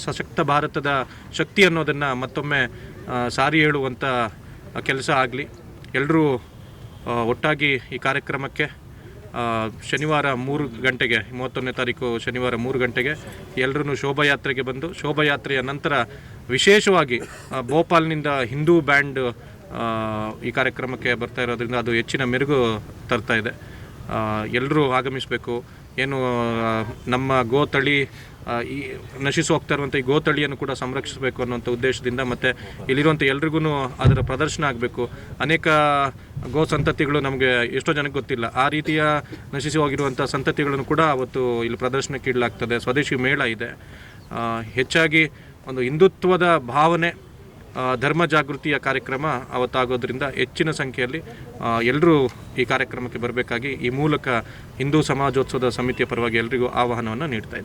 ಸಶಕ್ತ ಭಾರತದ ಶಕ್ತಿ ಅನ್ನೋದನ್ನು ಮತ್ತೊಮ್ಮೆ ಸಾರಿ ಹೇಳುವಂಥ ಕೆಲಸ ಆಗಲಿ. ಎಲ್ಲರೂ ಒಟ್ಟಾಗಿ ಈ ಕಾರ್ಯಕ್ರಮಕ್ಕೆ ಶನಿವಾರ 3 ಗಂಟೆಗೆ 31ನೇ ತಾರೀಕು ಶನಿವಾರ 3 ಗಂಟೆಗೆ ಎಲ್ಲರೂ ಶೋಭಾಯಾತ್ರೆಗೆ ಬಂದು ಶೋಭಾಯಾತ್ರೆಯ ನಂತರ ವಿಶೇಷವಾಗಿ ಭೋಪಾಲ್ನಿಂದ ಹಿಂದೂ ಬ್ಯಾಂಡ್ ಈ ಕಾರ್ಯಕ್ರಮಕ್ಕೆ ಬರ್ತಾ ಇರೋದ್ರಿಂದ ಅದು ಹೆಚ್ಚಿನ ಮೆರುಗು ತರ್ತಾ ಇದೆ. ಎಲ್ಲರೂ ಆಗಮಿಸಬೇಕು. ಏನು ನಮ್ಮ ಗೋತಳಿ ಈ ನಶಿಸಿ ಹೋಗ್ತಾ ಇರುವಂಥ ಈ ಗೋತಳಿಯನ್ನು ಕೂಡ ಸಂರಕ್ಷಿಸಬೇಕು ಅನ್ನೋಂಥ ಉದ್ದೇಶದಿಂದ ಮತ್ತು ಇಲ್ಲಿರುವಂಥ ಎಲ್ರಿಗೂ ಅದರ ಪ್ರದರ್ಶನ ಆಗಬೇಕು. ಅನೇಕ ಗೋ ಸಂತತಿಗಳು ನಮಗೆ ಎಷ್ಟೋ ಜನಕ್ಕೆ ಗೊತ್ತಿಲ್ಲ. ಆ ರೀತಿಯ ನಶಿಸಿ ಹೋಗಿರುವಂಥ ಸಂತತಿಗಳನ್ನು ಕೂಡ ಅವತ್ತು ಇಲ್ಲಿ ಪ್ರದರ್ಶನಕ್ಕೆ ಇಡಲಾಗ್ತದೆ. ಸ್ವದೇಶಿ ಮೇಳ ಇದೆ. ಹೆಚ್ಚಾಗಿ ಒಂದು ಹಿಂದುತ್ವದ ಭಾವನೆ, ಧರ್ಮ ಜಾಗೃತಿಯ ಕಾರ್ಯಕ್ರಮ ಅವತ್ತಾಗೋದ್ರಿಂದ ಹೆಚ್ಚಿನ ಸಂಖ್ಯೆಯಲ್ಲಿ ಎಲ್ಲರೂ ಈ ಕಾರ್ಯಕ್ರಮಕ್ಕೆ ಬರಬೇಕಾಗಿ ಈ ಮೂಲಕ ಹಿಂದೂ ಸಮಾಜೋತ್ಸವದ ಸಮಿತಿಯ ಪರವಾಗಿ ಎಲ್ರಿಗೂ ಆಹ್ವಾನವನ್ನು ನೀಡ್ತಾ ಇದ್ದಾರೆ.